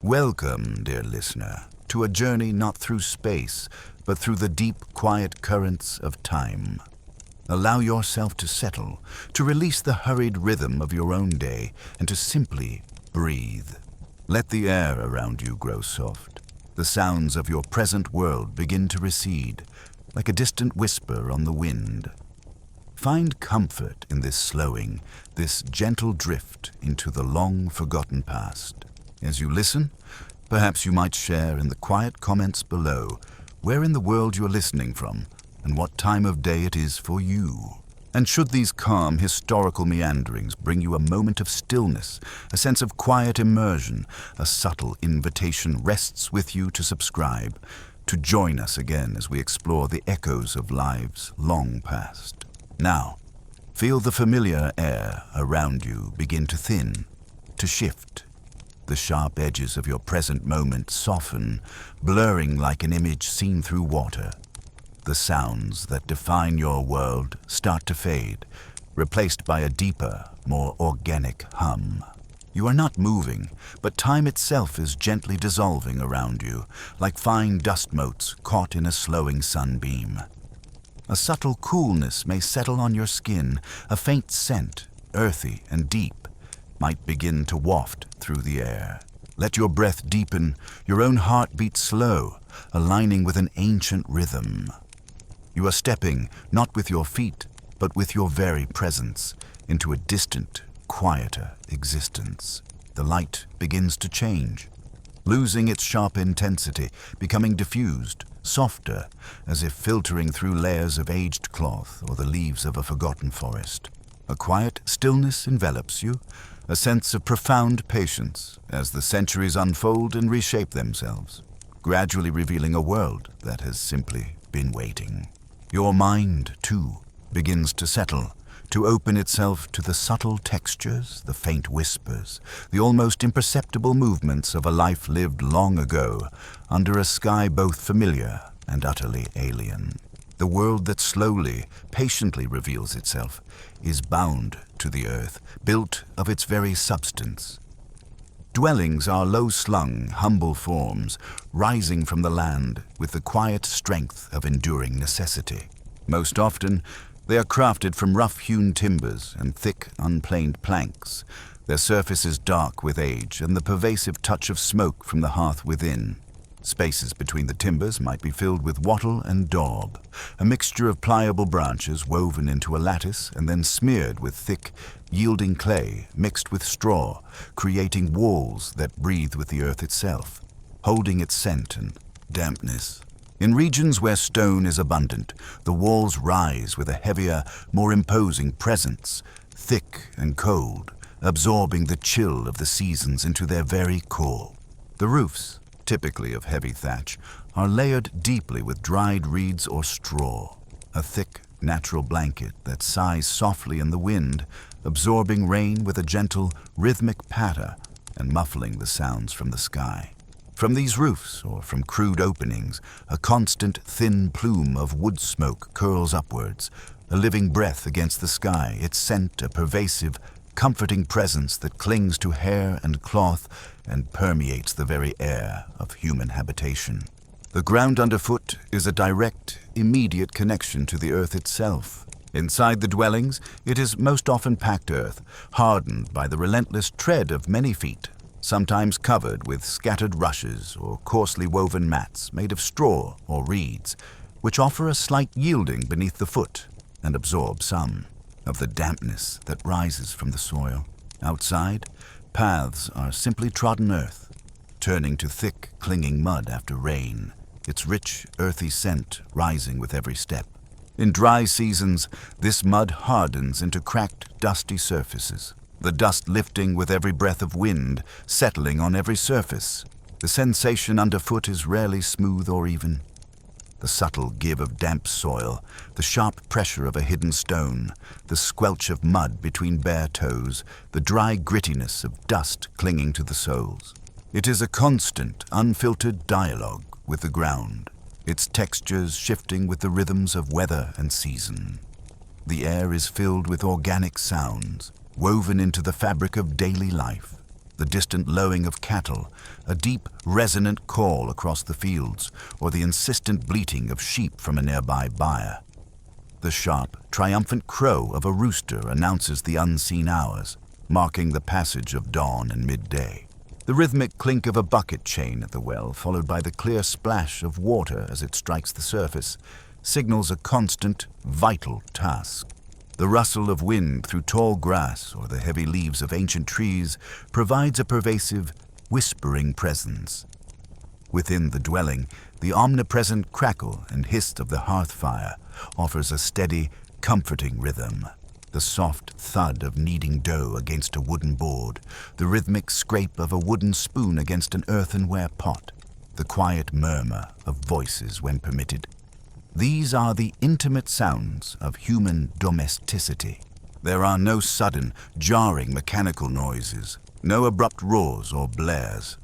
Welcome, dear listener, to a journey not through space, but through the deep, quiet currents of time. Allow yourself to settle, to release the hurried rhythm of your own day, and to simply breathe. Let the air around you grow soft. The sounds of your present world begin to recede, like a distant whisper on the wind. Find comfort in this slowing, this gentle drift into the long-forgotten past. As you listen, perhaps you might share in the quiet comments below where in the world you're listening from and what time of day it is for you. And should these calm historical meanderings bring you a moment of stillness, a sense of quiet immersion, a subtle invitation rests with you to subscribe, to join us again as we explore the echoes of lives long past. Now, feel the familiar air around you begin to thin, to shift. The sharp edges of your present moment soften, blurring like an image seen through water. The sounds that define your world start to fade, replaced by a deeper, more organic hum. You are not moving, but time itself is gently dissolving around you, like fine dust motes caught in a slowing sunbeam. A subtle coolness may settle on your skin, a faint scent, earthy and deep, might begin to waft through the air. Let your breath deepen, your own heart beat slow, aligning with an ancient rhythm. You are stepping, not with your feet, but with your very presence, into a distant, quieter existence. The light begins to change, losing its sharp intensity, becoming diffused, softer, as if filtering through layers of aged cloth or the leaves of a forgotten forest. A quiet stillness envelops you, a sense of profound patience as the centuries unfold and reshape themselves, gradually revealing a world that has simply been waiting. Your mind, too, begins to settle, to open itself to the subtle textures, the faint whispers, the almost imperceptible movements of a life lived long ago, under a sky both familiar and utterly alien. The world that slowly, patiently reveals itself is bound to the earth, built of its very substance. Dwellings are low-slung, humble forms, rising from the land with the quiet strength of enduring necessity. Most often, they are crafted from rough-hewn timbers and thick, unplaned planks, their surfaces dark with age and the pervasive touch of smoke from the hearth within. Spaces between the timbers might be filled with wattle and daub, a mixture of pliable branches woven into a lattice and then smeared with thick, yielding clay mixed with straw, creating walls that breathe with the earth itself, holding its scent and dampness. In regions where stone is abundant, the walls rise with a heavier, more imposing presence, thick and cold, absorbing the chill of the seasons into their very core. The roofs, typically of heavy thatch, are layered deeply with dried reeds or straw, a thick, natural blanket that sighs softly in the wind, absorbing rain with a gentle, rhythmic patter and muffling the sounds from the sky. From these roofs, or from crude openings, a constant, thin plume of wood smoke curls upwards, a living breath against the sky, its scent a pervasive, comforting presence that clings to hair and cloth and permeates the very air of human habitation. The ground underfoot is a direct, immediate connection to the earth itself. Inside the dwellings, it is most often packed earth, hardened by the relentless tread of many feet, sometimes covered with scattered rushes or coarsely woven mats made of straw or reeds, which offer a slight yielding beneath the foot and absorb some of the dampness that rises from the soil. Outside, paths are simply trodden earth, turning to thick, clinging mud after rain, its rich, earthy scent rising with every step. In dry seasons, this mud hardens into cracked, dusty surfaces, the dust lifting with every breath of wind, settling on every surface. The sensation underfoot is rarely smooth or even. The subtle give of damp soil, the sharp pressure of a hidden stone, the squelch of mud between bare toes, the dry grittiness of dust clinging to the soles. It is a constant, unfiltered dialogue with the ground, its textures shifting with the rhythms of weather and season. The air is filled with organic sounds, woven into the fabric of daily life. the distant lowing of cattle, a deep, resonant call across the fields, or the insistent bleating of sheep from a nearby byre. The sharp, triumphant crow of a rooster announces the unseen hours, marking the passage of dawn and midday. The rhythmic clink of a bucket chain at the well, followed by the clear splash of water as it strikes the surface, signals a constant, vital task. The rustle of wind through tall grass or the heavy leaves of ancient trees provides a pervasive, whispering presence. Within the dwelling, the omnipresent crackle and hiss of the hearth fire offers a steady, comforting rhythm. The soft thud of kneading dough against a wooden board, the rhythmic scrape of a wooden spoon against an earthenware pot, the quiet murmur of voices when permitted. These are the intimate sounds of human domesticity. There are no sudden, jarring mechanical noises, no abrupt roars or blares.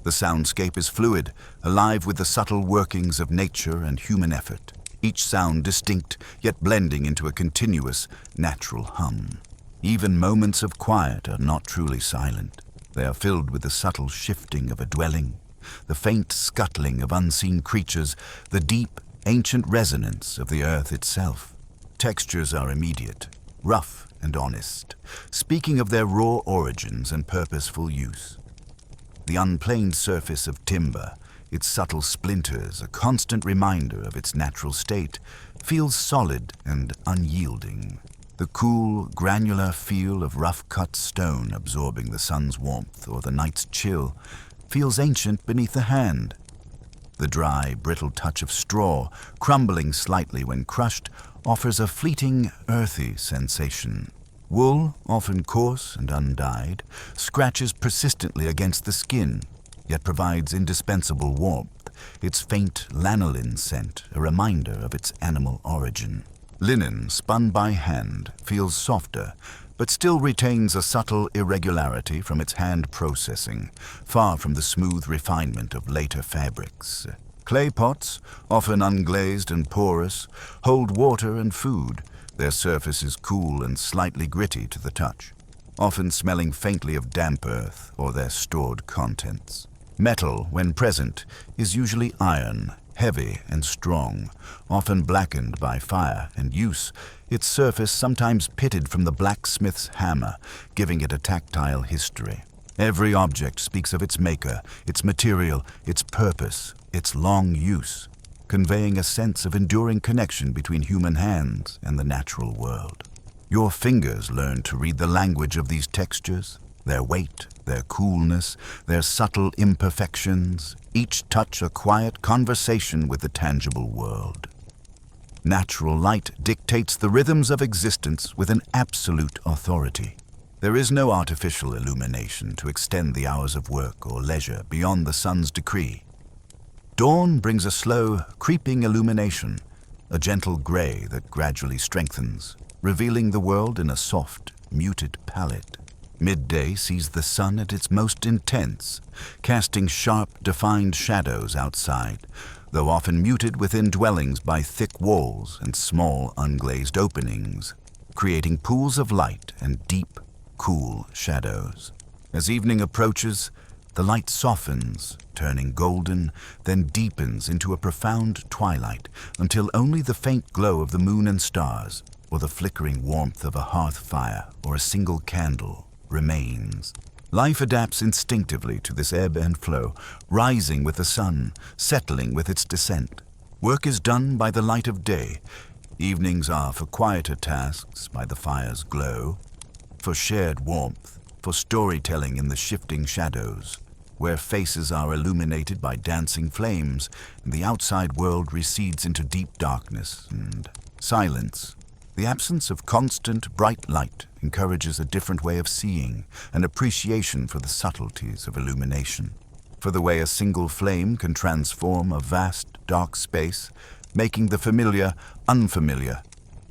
The soundscape is fluid, alive with the subtle workings of nature and human effort, each sound distinct yet blending into a continuous, natural hum. Even moments of quiet are not truly silent. They are filled with the subtle shifting of a dwelling, the faint scuttling of unseen creatures, the deep, ancient resonance of the earth itself. Textures are immediate, rough and honest, speaking of their raw origins and purposeful use. The unplaned surface of timber, its subtle splinters, a constant reminder of its natural state, feels solid and unyielding. The cool, granular feel of rough-cut stone absorbing the sun's warmth or the night's chill feels ancient beneath the hand. The dry, brittle touch of straw, crumbling slightly when crushed, offers a fleeting, earthy sensation. Wool, often coarse and undyed, scratches persistently against the skin, yet provides indispensable warmth, its faint lanolin scent a reminder of its animal origin. Linen, spun by hand, feels softer, but still retains a subtle irregularity from its hand processing, far from the smooth refinement of later fabrics. Clay pots, often unglazed and porous, hold water and food. Their surface is cool and slightly gritty to the touch, often smelling faintly of damp earth or their stored contents. Metal, when present, is usually iron, heavy and strong, often blackened by fire and use, its surface sometimes pitted from the blacksmith's hammer, giving it a tactile history. Every object speaks of its maker, its material, its purpose, its long use, conveying a sense of enduring connection between human hands and the natural world. Your fingers learn to read the language of these textures, their weight, their coolness, their subtle imperfections, each touch a quiet conversation with the tangible world. Natural light dictates the rhythms of existence with an absolute authority. There is no artificial illumination to extend the hours of work or leisure beyond the sun's decree. Dawn brings a slow, creeping illumination, a gentle gray that gradually strengthens, revealing the world in a soft, muted palette. Midday sees the sun at its most intense, casting sharp, defined shadows outside, though often muted within dwellings by thick walls and small, unglazed openings, creating pools of light and deep, cool shadows. As evening approaches, the light softens, turning golden, then deepens into a profound twilight until only the faint glow of the moon and stars, or the flickering warmth of a hearth fire or a single candle, remains. Life adapts instinctively to this ebb and flow, rising with the sun, settling with its descent. Work is done by the light of day. Evenings are for quieter tasks by the fire's glow, for shared warmth, for storytelling in the shifting shadows, where faces are illuminated by dancing flames and the outside world recedes into deep darkness and silence. The absence of constant, bright light encourages a different way of seeing, an appreciation for the subtleties of illumination, for the way a single flame can transform a vast, dark space, making the familiar unfamiliar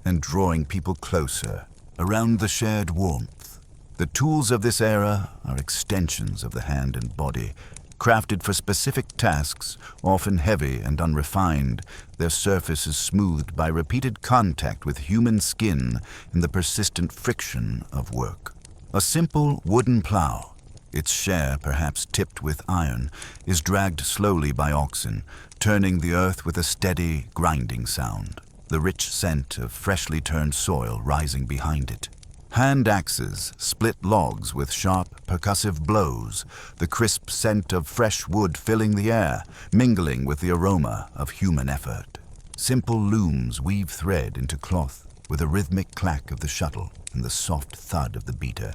and drawing people closer around the shared warmth. The tools of this era are extensions of the hand and body, crafted for specific tasks, often heavy and unrefined. Their surface is smoothed by repeated contact with human skin and the persistent friction of work. A simple wooden plow, Its share, perhaps tipped with iron, is dragged slowly by oxen, turning the earth with a steady, grinding sound, the rich scent of freshly turned soil rising behind it. Hand axes split logs with sharp, percussive blows, the crisp scent of fresh wood filling the air, mingling with the aroma of human effort. Simple looms weave thread into cloth with a rhythmic clack of the shuttle and the soft thud of the beater,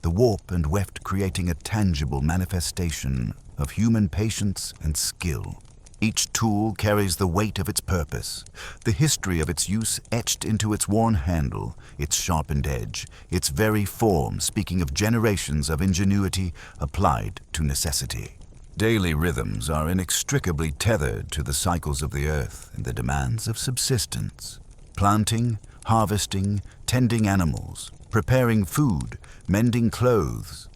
the warp and weft creating a tangible manifestation of human patience and skill. Each tool carries the weight of its purpose, the history of its use etched into its worn handle, its sharpened edge, its very form speaking of generations of ingenuity applied to necessity. Daily rhythms are inextricably tethered to the cycles of the earth and the demands of subsistence. Planting, harvesting, tending animals, preparing food, mending clothes.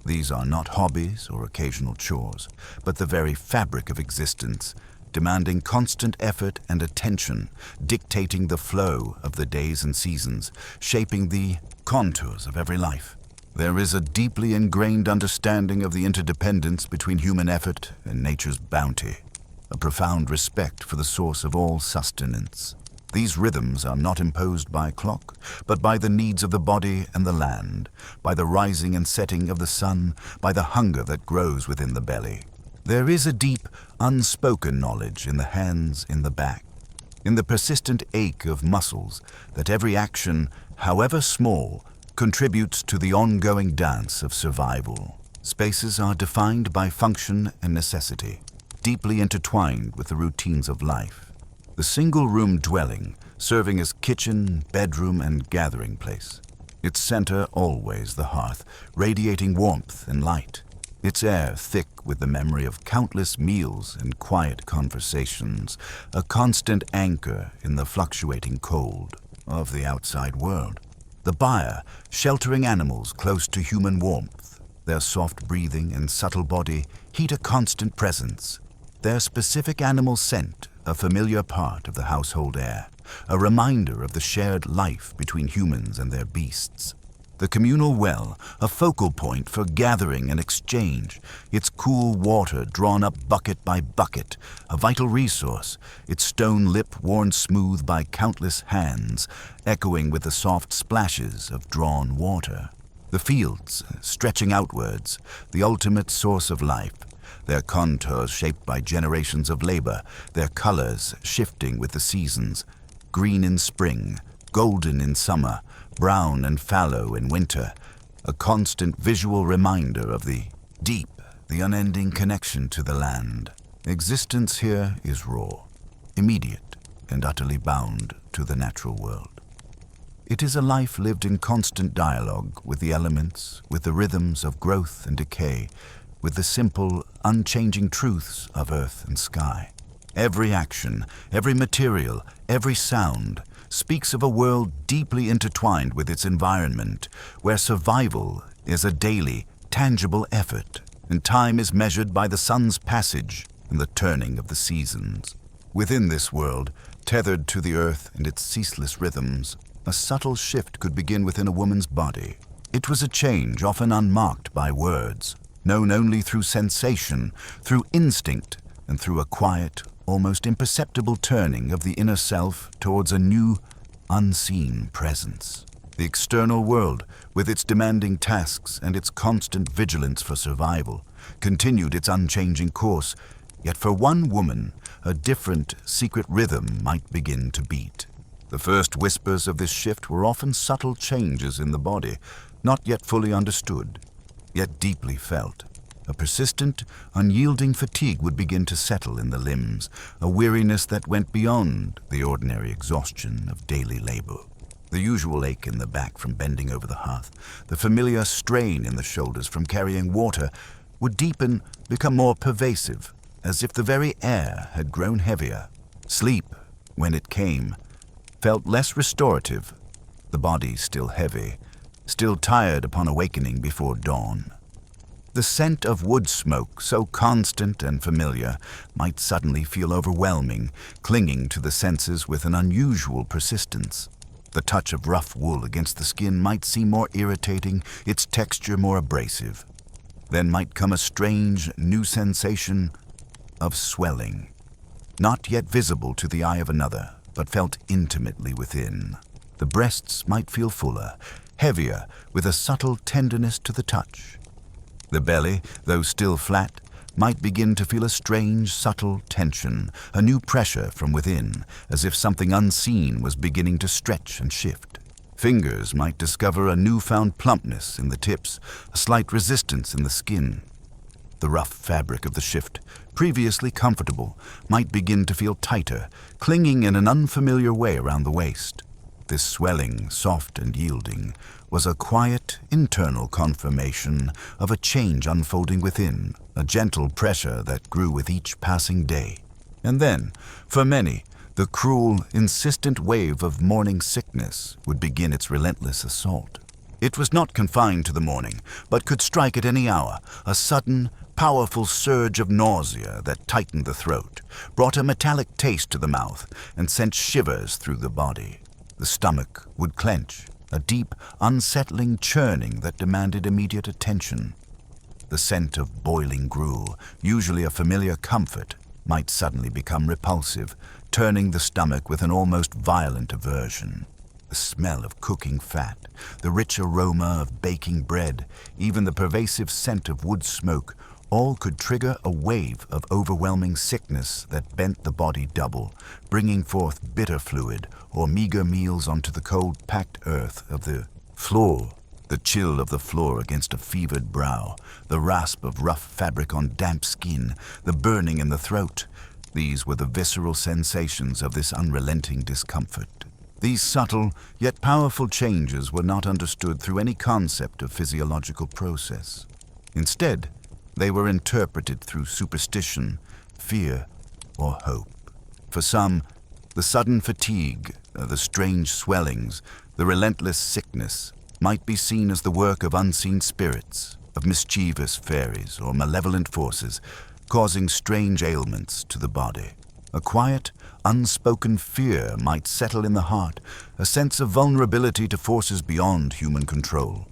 These are not hobbies or occasional chores, but the very fabric of existence, demanding constant effort and attention, dictating the flow of the days and seasons, shaping the contours of every life. There is a deeply ingrained understanding of the interdependence between human effort and nature's bounty, a profound respect for the source of all sustenance. These rhythms are not imposed by a clock, but by the needs of the body and the land, by the rising and setting of the sun, by the hunger that grows within the belly. There is a deep, unspoken knowledge in the hands, in the back, in the persistent ache of muscles that every action, however small, contributes to the ongoing dance of survival. Spaces are defined by function and necessity, deeply intertwined with the routines of life. The single-room dwelling, serving as kitchen, bedroom, and gathering place. Its center always the hearth, radiating warmth and light. Its air thick with the memory of countless meals and quiet conversations, a constant anchor in the fluctuating cold of the outside world. The byre, sheltering animals close to human warmth. Their soft breathing and subtle body heat a constant presence. Their specific animal scent, a familiar part of the household air, a reminder of the shared life between humans and their beasts. The communal well, a focal point for gathering and exchange, its cool water drawn up bucket by bucket, a vital resource, its stone lip worn smooth by countless hands, echoing with the soft splashes of drawn water. The fields, stretching outwards, the ultimate source of life, their contours shaped by generations of labor, their colors shifting with the seasons, green in spring, golden in summer, brown and fallow in winter, a constant visual reminder of the deep, the unending connection to the land. Existence here is raw, immediate, and utterly bound to the natural world. It is a life lived in constant dialogue with the elements, with the rhythms of growth and decay, with the simple, unchanging truths of earth and sky. Every action, every material, every sound speaks of a world deeply intertwined with its environment, where survival is a daily, tangible effort, and time is measured by the sun's passage and the turning of the seasons. Within this world, tethered to the earth and its ceaseless rhythms, a subtle shift could begin within a woman's body. It was a change often unmarked by words, known only through sensation, through instinct, and through a quiet, almost imperceptible turning of the inner self towards a new, unseen presence. The external world, with its demanding tasks and its constant vigilance for survival, continued its unchanging course, yet for one woman, a different, secret rhythm might begin to beat. The first whispers of this shift were often subtle changes in the body, not yet fully understood, yet deeply felt. A persistent, unyielding fatigue would begin to settle in the limbs, a weariness that went beyond the ordinary exhaustion of daily labor. The usual ache in the back from bending over the hearth, the familiar strain in the shoulders from carrying water, would deepen, become more pervasive, as if the very air had grown heavier. Sleep, when it came, felt less restorative, the body still heavy, still tired upon awakening before dawn. The scent of wood smoke, so constant and familiar, might suddenly feel overwhelming, clinging to the senses with an unusual persistence. The touch of rough wool against the skin might seem more irritating, its texture more abrasive. Then might come a strange, new sensation of swelling, not yet visible to the eye of another, but felt intimately within. The breasts might feel fuller, heavier, with a subtle tenderness to the touch. The belly, though still flat, might begin to feel a strange, subtle tension, a new pressure from within, as if something unseen was beginning to stretch and shift. Fingers might discover a newfound plumpness in the tips, a slight resistance in the skin. The rough fabric of the shift, previously comfortable, might begin to feel tighter, clinging in an unfamiliar way around the waist. This swelling, soft and yielding, was a quiet, internal confirmation of a change unfolding within, a gentle pressure that grew with each passing day. And then, for many, the cruel, insistent wave of morning sickness would begin its relentless assault. It was not confined to the morning, but could strike at any hour, a sudden, powerful surge of nausea that tightened the throat, brought a metallic taste to the mouth, and sent shivers through the body. The stomach would clench, a deep, unsettling churning that demanded immediate attention. The scent of boiling gruel, usually a familiar comfort, might suddenly become repulsive, turning the stomach with an almost violent aversion. The smell of cooking fat, the rich aroma of baking bread, even the pervasive scent of wood smoke, all could trigger a wave of overwhelming sickness that bent the body double, bringing forth bitter fluid or meager meals onto the cold, packed earth of the floor. The chill of the floor against a fevered brow, the rasp of rough fabric on damp skin, the burning in the throat. These were the visceral sensations of this unrelenting discomfort. These subtle, yet powerful changes were not understood through any concept of physiological process. Instead, they were interpreted through superstition, fear, or hope. For some, the sudden fatigue, the strange swellings, the relentless sickness might be seen as the work of unseen spirits, of mischievous fairies or malevolent forces, causing strange ailments to the body. A quiet, unspoken fear might settle in the heart, a sense of vulnerability to forces beyond human control.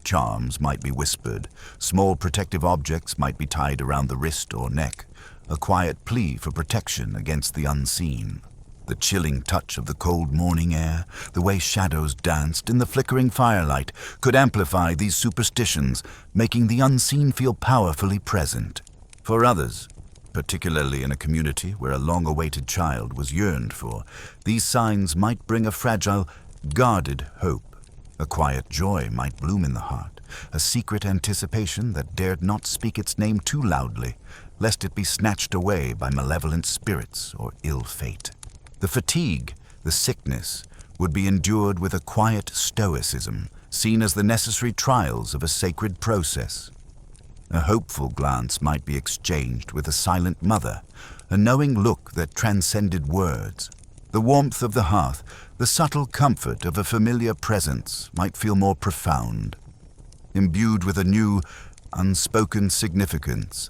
Charms might be whispered, small protective objects might be tied around the wrist or neck, a quiet plea for protection against the unseen. The chilling touch of the cold morning air, the way shadows danced in the flickering firelight, could amplify these superstitions, making the unseen feel powerfully present. For others, particularly in a community where a long-awaited child was yearned for, these signs might bring a fragile, guarded hope. A quiet joy might bloom in the heart, a secret anticipation that dared not speak its name too loudly, lest it be snatched away by malevolent spirits or ill fate. The fatigue, the sickness, would be endured with a quiet stoicism, seen as the necessary trials of a sacred process. A hopeful glance might be exchanged with a silent mother, a knowing look that transcended words. The warmth of the hearth, the subtle comfort of a familiar presence might feel more profound, imbued with a new, unspoken significance.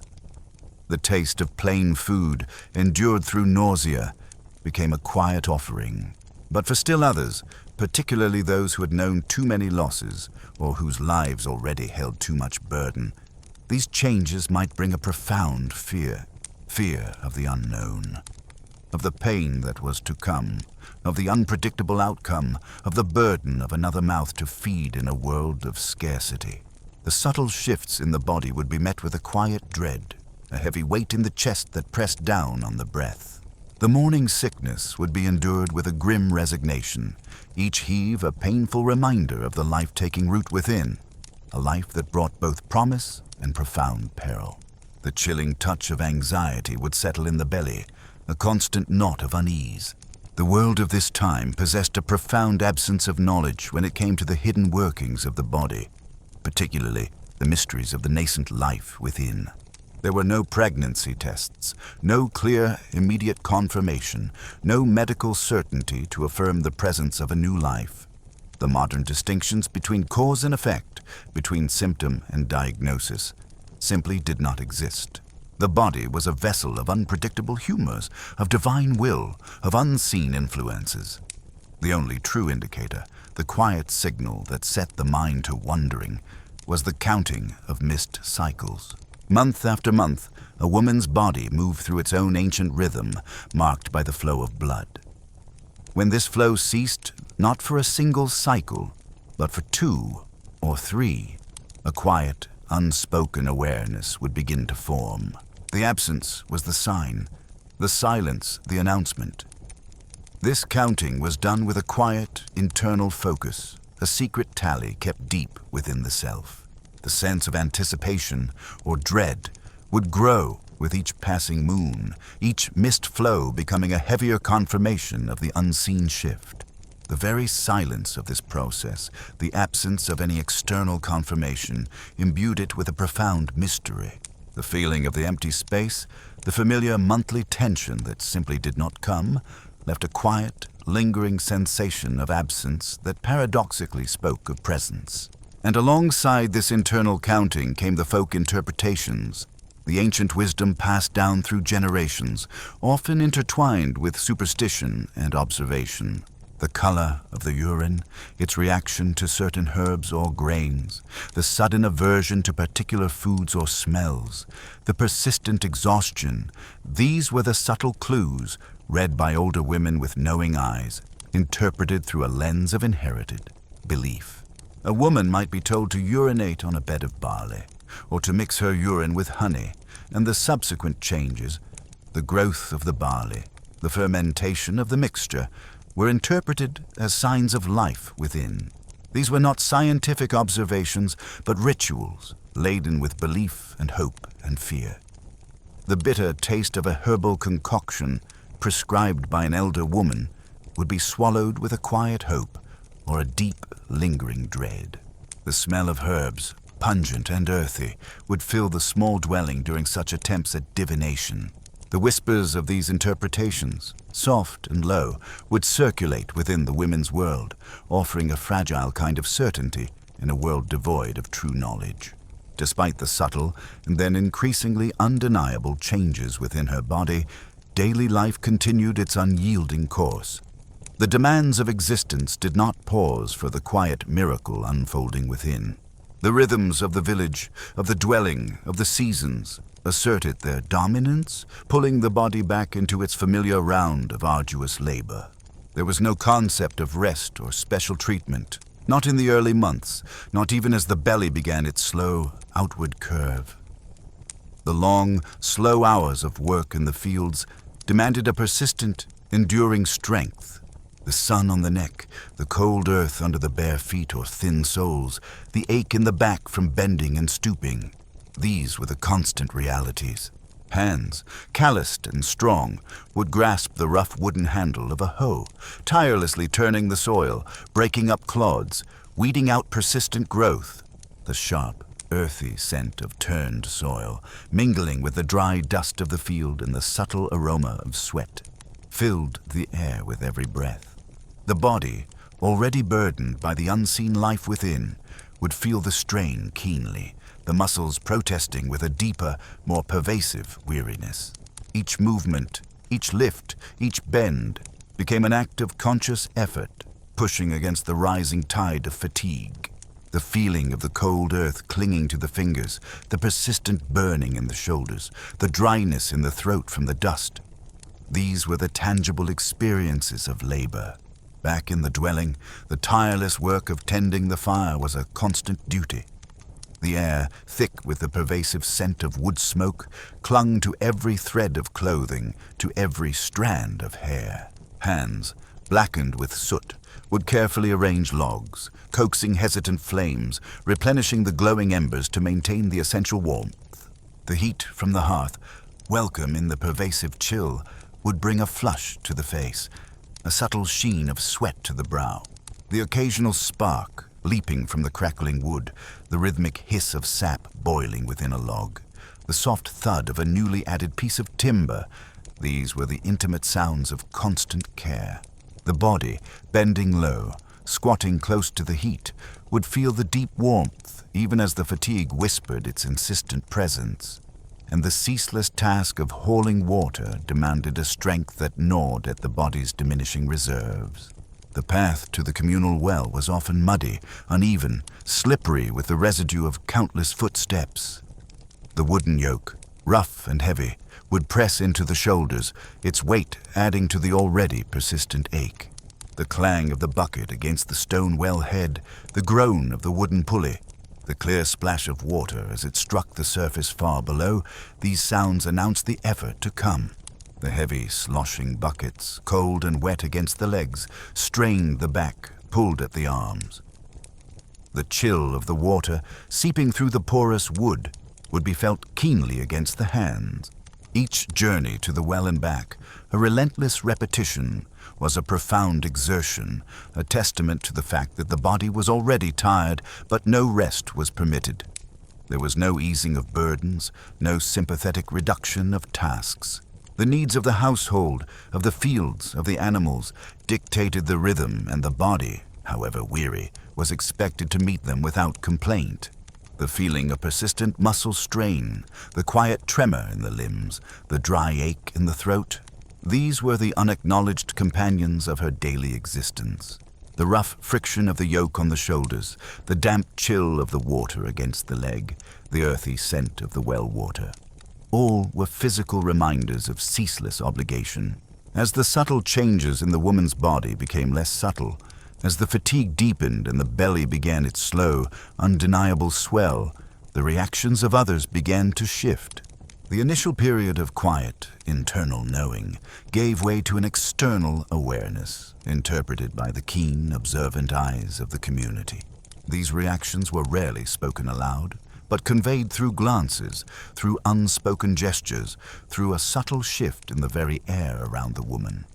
The taste of plain food, endured through nausea, became a quiet offering. But for still others, particularly those who had known too many losses or whose lives already held too much burden, these changes might bring a profound fear of the unknown, of the pain that was to come, of the unpredictable outcome, of the burden of another mouth to feed in a world of scarcity. The subtle shifts in the body would be met with a quiet dread, a heavy weight in the chest that pressed down on the breath. The morning sickness would be endured with a grim resignation, each heave a painful reminder of the life-taking root within, a life that brought both promise and profound peril. The chilling touch of anxiety would settle in the belly, a constant knot of unease. The world of this time possessed a profound absence of knowledge when it came to the hidden workings of the body, particularly the mysteries of the nascent life within. There were no pregnancy tests, no clear, immediate confirmation, no medical certainty to affirm the presence of a new life. The modern distinctions between cause and effect, between symptom and diagnosis, simply did not exist. The body was a vessel of unpredictable humors, of divine will, of unseen influences. The only true indicator, the quiet signal that set the mind to wondering, was the counting of missed cycles. Month after month, a woman's body moved through its own ancient rhythm, marked by the flow of blood. When this flow ceased, not for a single cycle, but for 2 or 3, a quiet, unspoken awareness would begin to form. The absence was the sign, the silence the announcement. This counting was done with a quiet, internal focus, a secret tally kept deep within the self. The sense of anticipation or dread would grow with each passing moon, each missed flow becoming a heavier confirmation of the unseen shift. The very silence of this process, the absence of any external confirmation, imbued it with a profound mystery. The feeling of the empty space, the familiar monthly tension that simply did not come, left a quiet, lingering sensation of absence that paradoxically spoke of presence. And alongside this internal counting came the folk interpretations, the ancient wisdom passed down through generations, often intertwined with superstition and observation. The color of the urine, its reaction to certain herbs or grains, the sudden aversion to particular foods or smells, the persistent exhaustion, these were the subtle clues read by older women with knowing eyes, interpreted through a lens of inherited belief. A woman might be told to urinate on a bed of barley, or to mix her urine with honey, and the subsequent changes, the growth of the barley, the fermentation of the mixture, were interpreted as signs of life within. These were not scientific observations, but rituals laden with belief and hope and fear. The bitter taste of a herbal concoction prescribed by an elder woman would be swallowed with a quiet hope or a deep, lingering dread. The smell of herbs, pungent and earthy, would fill the small dwelling during such attempts at divination. The whispers of these interpretations, soft and low, would circulate within the women's world, offering a fragile kind of certainty in a world devoid of true knowledge. Despite the subtle and then increasingly undeniable changes within her body, daily life continued its unyielding course. The demands of existence did not pause for the quiet miracle unfolding within. The rhythms of the village, of the dwelling, of the seasons, asserted their dominance, pulling the body back into its familiar round of arduous labor. There was no concept of rest or special treatment, not in the early months, not even as the belly began its slow, outward curve. The long, slow hours of work in the fields demanded a persistent, enduring strength. The sun on the neck, the cold earth under the bare feet or thin soles, the ache in the back from bending and stooping. These were the constant realities. Hands, calloused and strong, would grasp the rough wooden handle of a hoe, tirelessly turning the soil, breaking up clods, weeding out persistent growth. The sharp, earthy scent of turned soil, mingling with the dry dust of the field and the subtle aroma of sweat, filled the air with every breath. The body, already burdened by the unseen life within, would feel the strain keenly, the muscles protesting with a deeper, more pervasive weariness. Each movement, each lift, each bend became an act of conscious effort, pushing against the rising tide of fatigue. The feeling of the cold earth clinging to the fingers, the persistent burning in the shoulders, the dryness in the throat from the dust. These were the tangible experiences of labor. Back in the dwelling, the tireless work of tending the fire was a constant duty. The air, thick with the pervasive scent of wood smoke, clung to every thread of clothing, to every strand of hair. Hands, blackened with soot, would carefully arrange logs, coaxing hesitant flames, replenishing the glowing embers to maintain the essential warmth. The heat from the hearth, welcome in the pervasive chill, would bring a flush to the face, a subtle sheen of sweat to the brow. The occasional spark, leaping from the crackling wood, the rhythmic hiss of sap boiling within a log, the soft thud of a newly added piece of timber, these were the intimate sounds of constant care. The body, bending low, squatting close to the heat, would feel the deep warmth even as the fatigue whispered its insistent presence. And the ceaseless task of hauling water demanded a strength that gnawed at the body's diminishing reserves. The path to the communal well was often muddy, uneven, slippery with the residue of countless footsteps. The wooden yoke, rough and heavy, would press into the shoulders, its weight adding to the already persistent ache. The clang of the bucket against the stone well head, the groan of the wooden pulley, the clear splash of water as it struck the surface far below, these sounds announced the effort to come. The heavy, sloshing buckets, cold and wet against the legs, strained the back, pulled at the arms. The chill of the water, seeping through the porous wood, would be felt keenly against the hands. Each journey to the well and back, a relentless repetition, was a profound exertion, a testament to the fact that the body was already tired, but no rest was permitted. There was no easing of burdens, no sympathetic reduction of tasks. The needs of the household, of the fields, of the animals, dictated the rhythm, and the body, however weary, was expected to meet them without complaint. The feeling of persistent muscle strain, the quiet tremor in the limbs, the dry ache in the throat, these were the unacknowledged companions of her daily existence. The rough friction of the yoke on the shoulders, the damp chill of the water against the leg, the earthy scent of the well water. All were physical reminders of ceaseless obligation. As the subtle changes in the woman's body became less subtle, as the fatigue deepened and the belly began its slow, undeniable swell, the reactions of others began to shift. The initial period of quiet, internal knowing gave way to an external awareness, interpreted by the keen, observant eyes of the community. These reactions were rarely spoken aloud, but conveyed through glances, through unspoken gestures, through a subtle shift in the very air around the woman.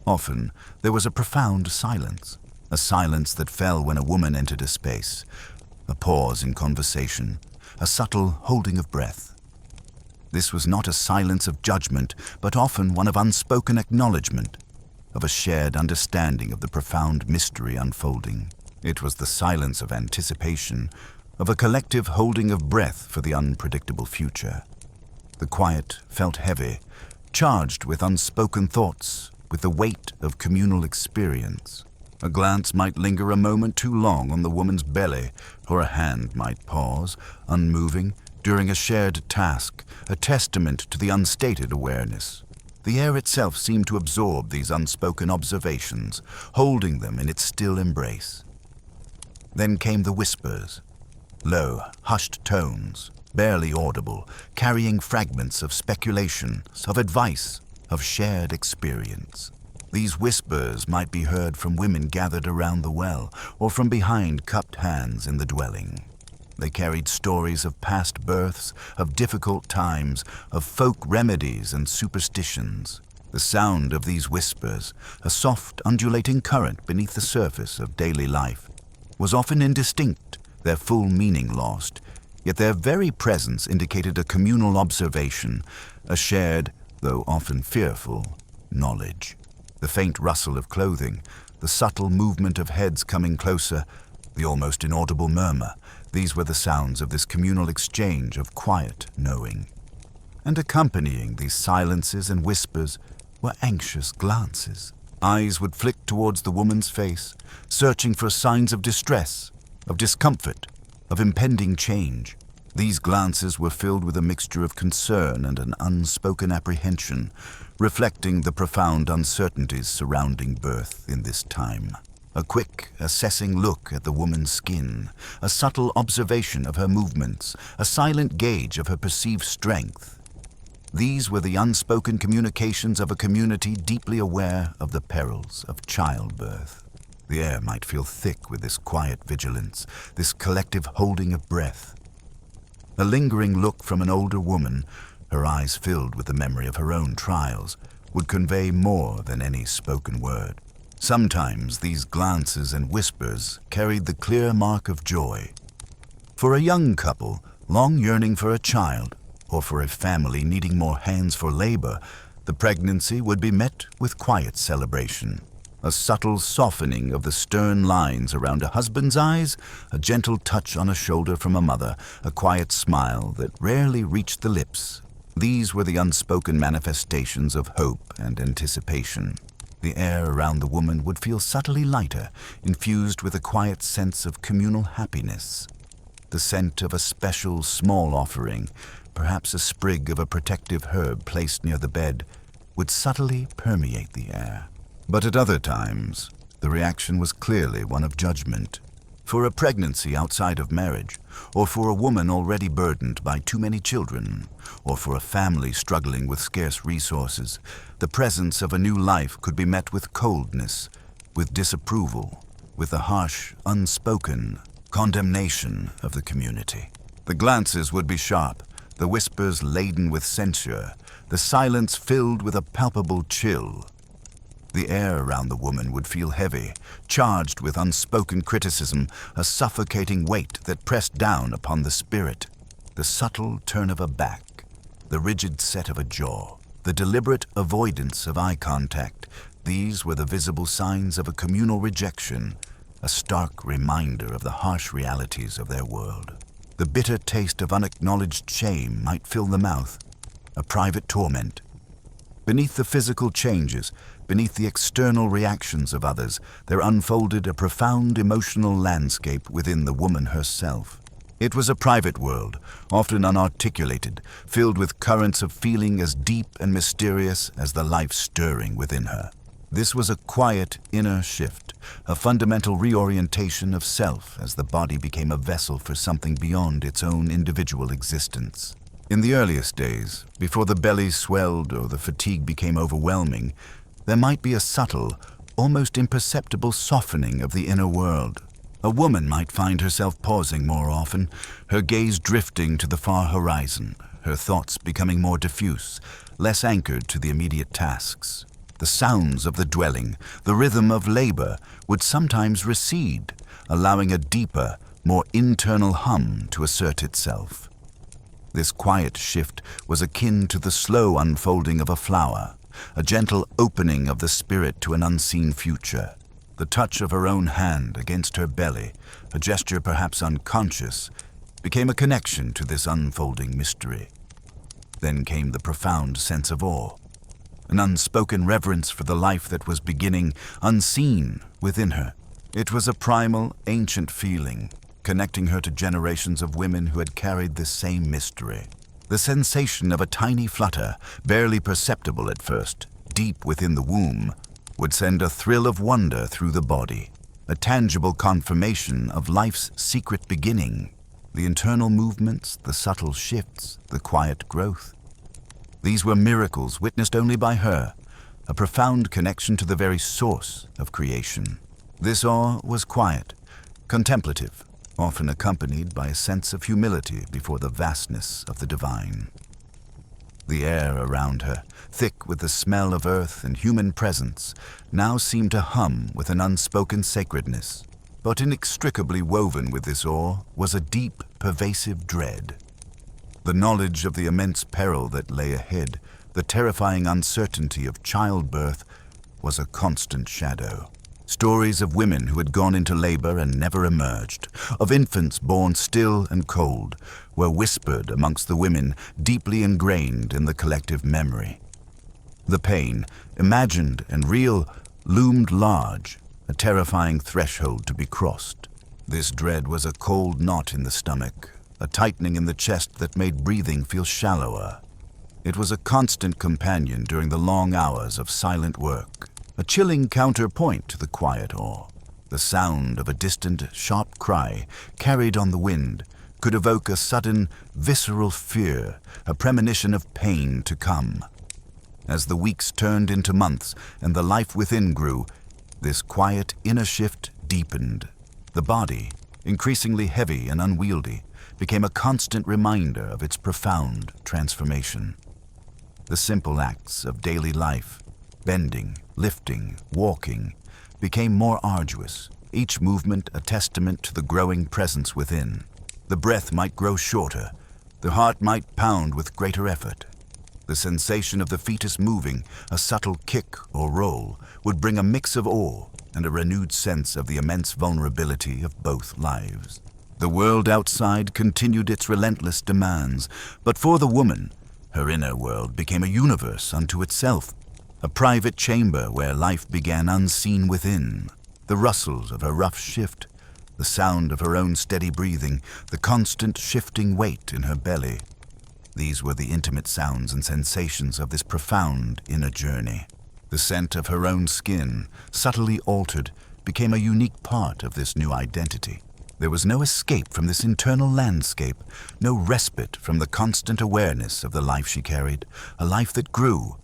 Often, there was a profound silence, a silence that fell when a woman entered a space, a pause in conversation, a subtle holding of breath. This was not a silence of judgment, but often one of unspoken acknowledgement, of a shared understanding of the profound mystery unfolding. It was the silence of anticipation, of a collective holding of breath for the unpredictable future. The quiet felt heavy, charged with unspoken thoughts, with the weight of communal experience. A glance might linger a moment too long on the woman's belly, or a hand might pause, unmoving, during a shared task, a testament to the unstated awareness. The air itself seemed to absorb these unspoken observations, holding them in its still embrace. Then came the whispers, low, hushed tones, barely audible, carrying fragments of speculation, of advice, of shared experience. These whispers might be heard from women gathered around the well, or from behind cupped hands in the dwelling. They carried stories of past births, of difficult times, of folk remedies and superstitions. The sound of these whispers, a soft, undulating current beneath the surface of daily life, was often indistinct, their full meaning lost, yet their very presence indicated a communal observation, a shared, though often fearful, knowledge. The faint rustle of clothing, the subtle movement of heads coming closer, the almost inaudible murmur, these were the sounds of this communal exchange of quiet knowing. And accompanying these silences and whispers were anxious glances. Eyes would flick towards the woman's face, searching for signs of distress, of discomfort, of impending change. These glances were filled with a mixture of concern and an unspoken apprehension, reflecting the profound uncertainties surrounding birth in this time. A quick, assessing look at the woman's skin, a subtle observation of her movements, a silent gauge of her perceived strength. These were the unspoken communications of a community deeply aware of the perils of childbirth. The air might feel thick with this quiet vigilance, this collective holding of breath. A lingering look from an older woman, her eyes filled with the memory of her own trials, would convey more than any spoken word. Sometimes these glances and whispers carried the clear mark of joy. For a young couple, long yearning for a child, or for a family needing more hands for labor, the pregnancy would be met with quiet celebration. A subtle softening of the stern lines around a husband's eyes, a gentle touch on a shoulder from a mother, a quiet smile that rarely reached the lips. These were the unspoken manifestations of hope and anticipation. The air around the woman would feel subtly lighter, infused with a quiet sense of communal happiness. The scent of a special small offering, perhaps a sprig of a protective herb placed near the bed, would subtly permeate the air. But at other times, the reaction was clearly one of judgment. For a pregnancy outside of marriage, or for a woman already burdened by too many children, or for a family struggling with scarce resources, the presence of a new life could be met with coldness, with disapproval, with the harsh, unspoken condemnation of the community. The glances would be sharp, the whispers laden with censure, the silence filled with a palpable chill. The air around the woman would feel heavy, charged with unspoken criticism, a suffocating weight that pressed down upon the spirit. The subtle turn of a back, the rigid set of a jaw, the deliberate avoidance of eye contact, these were the visible signs of a communal rejection, a stark reminder of the harsh realities of their world. The bitter taste of unacknowledged shame might fill the mouth, a private torment. Beneath the physical changes, beneath the external reactions of others, there unfolded a profound emotional landscape within the woman herself. It was a private world, often unarticulated, filled with currents of feeling as deep and mysterious as the life stirring within her. This was a quiet inner shift, a fundamental reorientation of self as the body became a vessel for something beyond its own individual existence. In the earliest days, before the belly swelled or the fatigue became overwhelming, there might be a subtle, almost imperceptible softening of the inner world. A woman might find herself pausing more often, her gaze drifting to the far horizon, her thoughts becoming more diffuse, less anchored to the immediate tasks. The sounds of the dwelling, the rhythm of labor, would sometimes recede, allowing a deeper, more internal hum to assert itself. This quiet shift was akin to the slow unfolding of a flower, a gentle opening of the spirit to an unseen future. The touch of her own hand against her belly, a gesture perhaps unconscious, became a connection to this unfolding mystery. Then came the profound sense of awe, an unspoken reverence for the life that was beginning, unseen, within her. It was a primal, ancient feeling, connecting her to generations of women who had carried this same mystery. The sensation of a tiny flutter, barely perceptible at first, deep within the womb, would send a thrill of wonder through the body, a tangible confirmation of life's secret beginning, the internal movements, the subtle shifts, the quiet growth. These were miracles witnessed only by her, a profound connection to the very source of creation. This awe was quiet, contemplative, often accompanied by a sense of humility before the vastness of the divine. The air around her, thick with the smell of earth and human presence, now seemed to hum with an unspoken sacredness. But inextricably woven with this awe was a deep, pervasive dread. The knowledge of the immense peril that lay ahead, the terrifying uncertainty of childbirth, was a constant shadow. Stories of women who had gone into labor and never emerged, of infants born still and cold, were whispered amongst the women, deeply ingrained in the collective memory. The pain, imagined and real, loomed large, a terrifying threshold to be crossed. This dread was a cold knot in the stomach, a tightening in the chest that made breathing feel shallower. It was a constant companion during the long hours of silent work, a chilling counterpoint to the quiet awe. The sound of a distant, sharp cry, carried on the wind, could evoke a sudden, visceral fear, a premonition of pain to come. As the weeks turned into months and the life within grew, this quiet inner shift deepened. The body, increasingly heavy and unwieldy, became a constant reminder of its profound transformation. The simple acts of daily life, bending, lifting, walking, became more arduous, each movement a testament to the growing presence within. The breath might grow shorter, the heart might pound with greater effort. The sensation of the fetus moving, a subtle kick or roll, would bring a mix of awe and a renewed sense of the immense vulnerability of both lives. The world outside continued its relentless demands, but for the woman, her inner world became a universe unto itself. a private chamber where life began unseen within. The rustles of her rough shift, the sound of her own steady breathing, the constant shifting weight in her belly. These were the intimate sounds and sensations of this profound inner journey. The scent of her own skin, subtly altered, became a unique part of this new identity. There was no escape from this internal landscape, no respite from the constant awareness of the life she carried, a life that grew,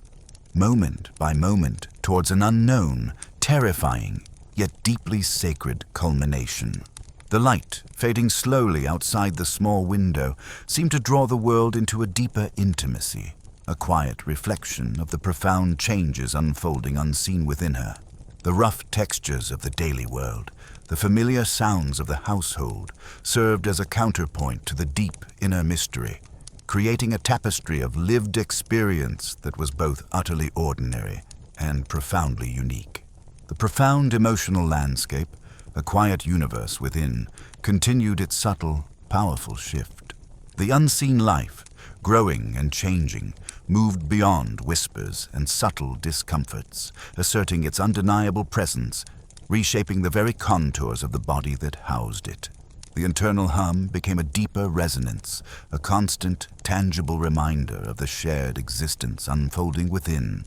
moment by moment, towards an unknown, terrifying, yet deeply sacred culmination. The light, fading slowly outside the small window, seemed to draw the world into a deeper intimacy, a quiet reflection of the profound changes unfolding unseen within her. The rough textures of the daily world, the familiar sounds of the household, served as a counterpoint to the deep inner mystery, creating a tapestry of lived experience that was both utterly ordinary and profoundly unique. The profound emotional landscape, a quiet universe within, continued its subtle, powerful shift. The unseen life, growing and changing, moved beyond whispers and subtle discomforts, asserting its undeniable presence, reshaping the very contours of the body that housed it. The internal hum became a deeper resonance, a constant, tangible reminder of the shared existence unfolding within.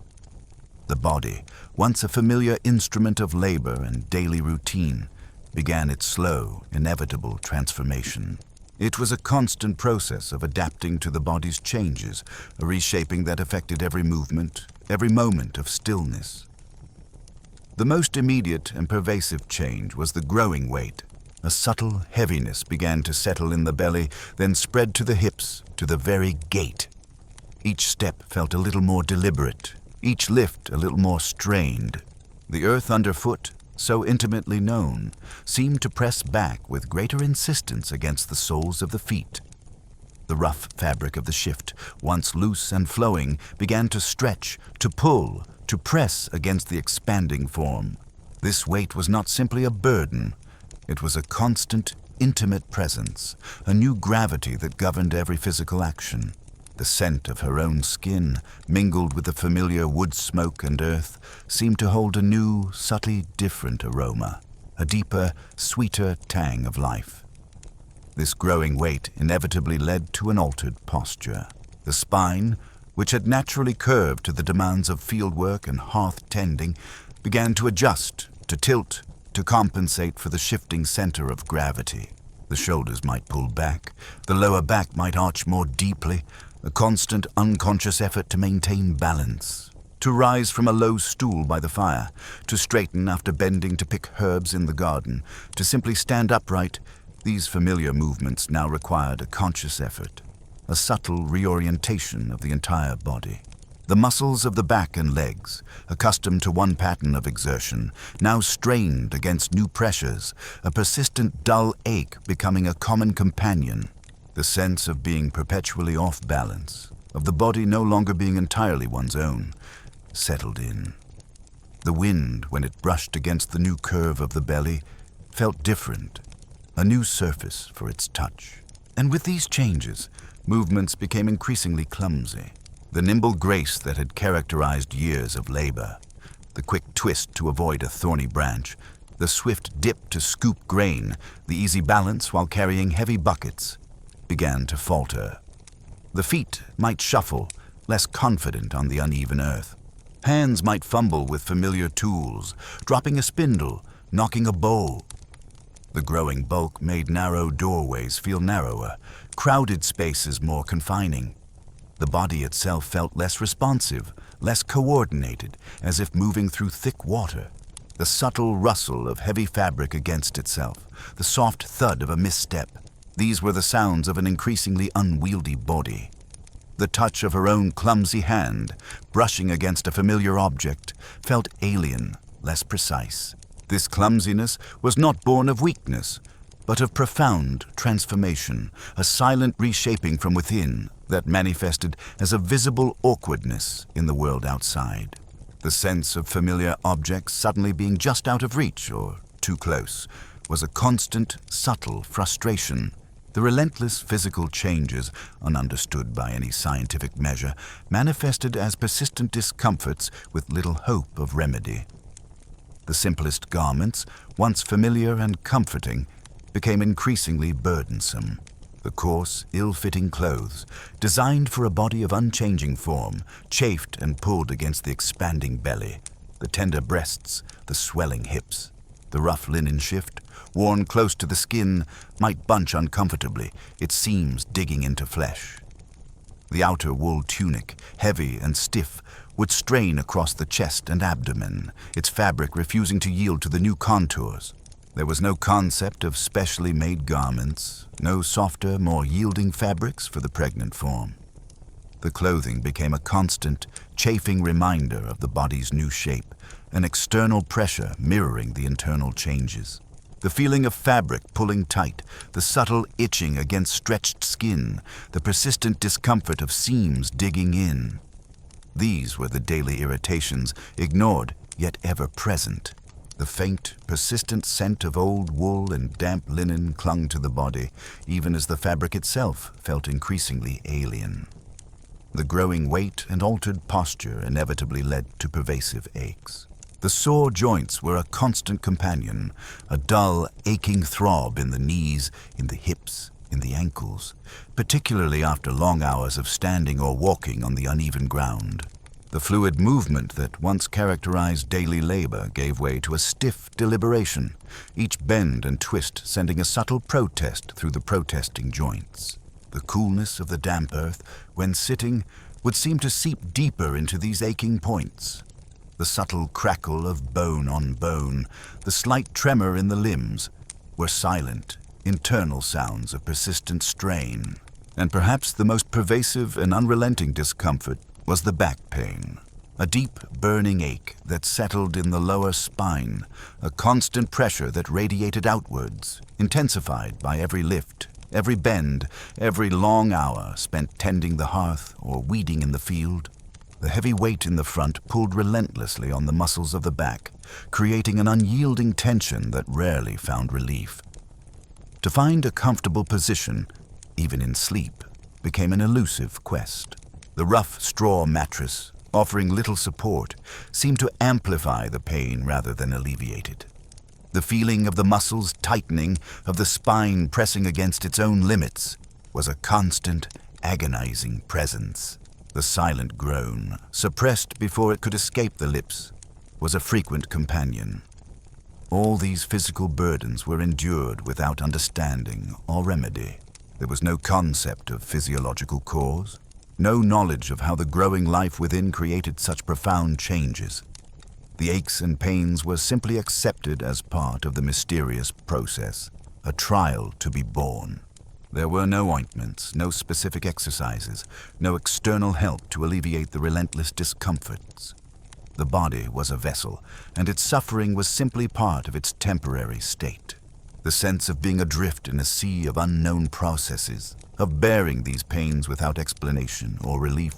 The body, once a familiar instrument of labor and daily routine, began its slow, inevitable transformation. It was a constant process of adapting to the body's changes, a reshaping that affected every movement, every moment of stillness. The most immediate and pervasive change was the growing weight. A subtle heaviness began to settle in the belly, then spread to the hips, to the very gait. Each step felt a little more deliberate, each lift a little more strained. The earth underfoot, so intimately known, seemed to press back with greater insistence against the soles of the feet. The rough fabric of the shift, once loose and flowing, began to stretch, to pull, to press against the expanding form. This weight was not simply a burden. It was a constant, intimate presence, a new gravity that governed every physical action. The scent of her own skin, mingled with the familiar wood smoke and earth, seemed to hold a new, subtly different aroma, a deeper, sweeter tang of life. This growing weight inevitably led to an altered posture. The spine, which had naturally curved to the demands of fieldwork and hearth tending, began to adjust, to tilt, to compensate for the shifting center of gravity. The shoulders might pull back, the lower back might arch more deeply, a constant unconscious effort to maintain balance, to rise from a low stool by the fire, to straighten after bending to pick herbs in the garden, to simply stand upright. These familiar movements now required a conscious effort, a subtle reorientation of the entire body. The muscles of the back and legs, accustomed to one pattern of exertion, now strained against new pressures, a persistent dull ache becoming a common companion. The sense of being perpetually off balance, of the body no longer being entirely one's own, settled in. The wind, when it brushed against the new curve of the belly, felt different, a new surface for its touch. And with these changes, movements became increasingly clumsy. The nimble grace that had characterized years of labor, the quick twist to avoid a thorny branch, the swift dip to scoop grain, the easy balance while carrying heavy buckets, began to falter. The feet might shuffle, less confident on the uneven earth. Hands might fumble with familiar tools, dropping a spindle, knocking a bowl. The growing bulk made narrow doorways feel narrower, crowded spaces more confining. The body itself felt less responsive, less coordinated, as if moving through thick water. The subtle rustle of heavy fabric against itself, the soft thud of a misstep, these were the sounds of an increasingly unwieldy body. The touch of her own clumsy hand, brushing against a familiar object, felt alien, less precise. This clumsiness was not born of weakness, but of profound transformation, a silent reshaping from within that manifested as a visible awkwardness in the world outside. The sense of familiar objects suddenly being just out of reach or too close was a constant, subtle frustration. The relentless physical changes, ununderstood by any scientific measure, manifested as persistent discomforts with little hope of remedy. The simplest garments, once familiar and comforting, became increasingly burdensome. The coarse, ill-fitting clothes, designed for a body of unchanging form, chafed and pulled against the expanding belly, the tender breasts, the swelling hips. The rough linen shift, worn close to the skin, might bunch uncomfortably, its seams digging into flesh. The outer wool tunic, heavy and stiff, would strain across the chest and abdomen, its fabric refusing to yield to the new contours. There was no concept of specially made garments, no softer, more yielding fabrics for the pregnant form. The clothing became a constant, chafing reminder of the body's new shape, an external pressure mirroring the internal changes. The feeling of fabric pulling tight, the subtle itching against stretched skin, the persistent discomfort of seams digging in. These were the daily irritations, ignored yet ever present. The faint, persistent scent of old wool and damp linen clung to the body, even as the fabric itself felt increasingly alien. The growing weight and altered posture inevitably led to pervasive aches. The sore joints were a constant companion, a dull, aching throb in the knees, in the hips, in the ankles, particularly after long hours of standing or walking on the uneven ground. The fluid movement that once characterized daily labor gave way to a stiff deliberation, each bend and twist sending a subtle protest through the protesting joints. The coolness of the damp earth, when sitting, would seem to seep deeper into these aching points. The subtle crackle of bone on bone, the slight tremor in the limbs, were silent, internal sounds of persistent strain. And perhaps the most pervasive and unrelenting discomfort was the back pain, a deep, burning ache that settled in the lower spine, a constant pressure that radiated outwards, intensified by every lift, every bend, every long hour spent tending the hearth or weeding in the field. The heavy weight in the front pulled relentlessly on the muscles of the back, creating an unyielding tension that rarely found relief. To find a comfortable position, even in sleep, became an elusive quest. The rough straw mattress, offering little support, seemed to amplify the pain rather than alleviate it. The feeling of the muscles tightening, of the spine pressing against its own limits, was a constant, agonizing presence. The silent groan, suppressed before it could escape the lips, was a frequent companion. All these physical burdens were endured without understanding or remedy. There was no concept of physiological cause, no knowledge of how the growing life within created such profound changes. The aches and pains were simply accepted as part of the mysterious process, a trial to be borne. There were no ointments, no specific exercises, no external help to alleviate the relentless discomforts. The body was a vessel, and its suffering was simply part of its temporary state. The sense of being adrift in a sea of unknown processes, of bearing these pains without explanation or relief,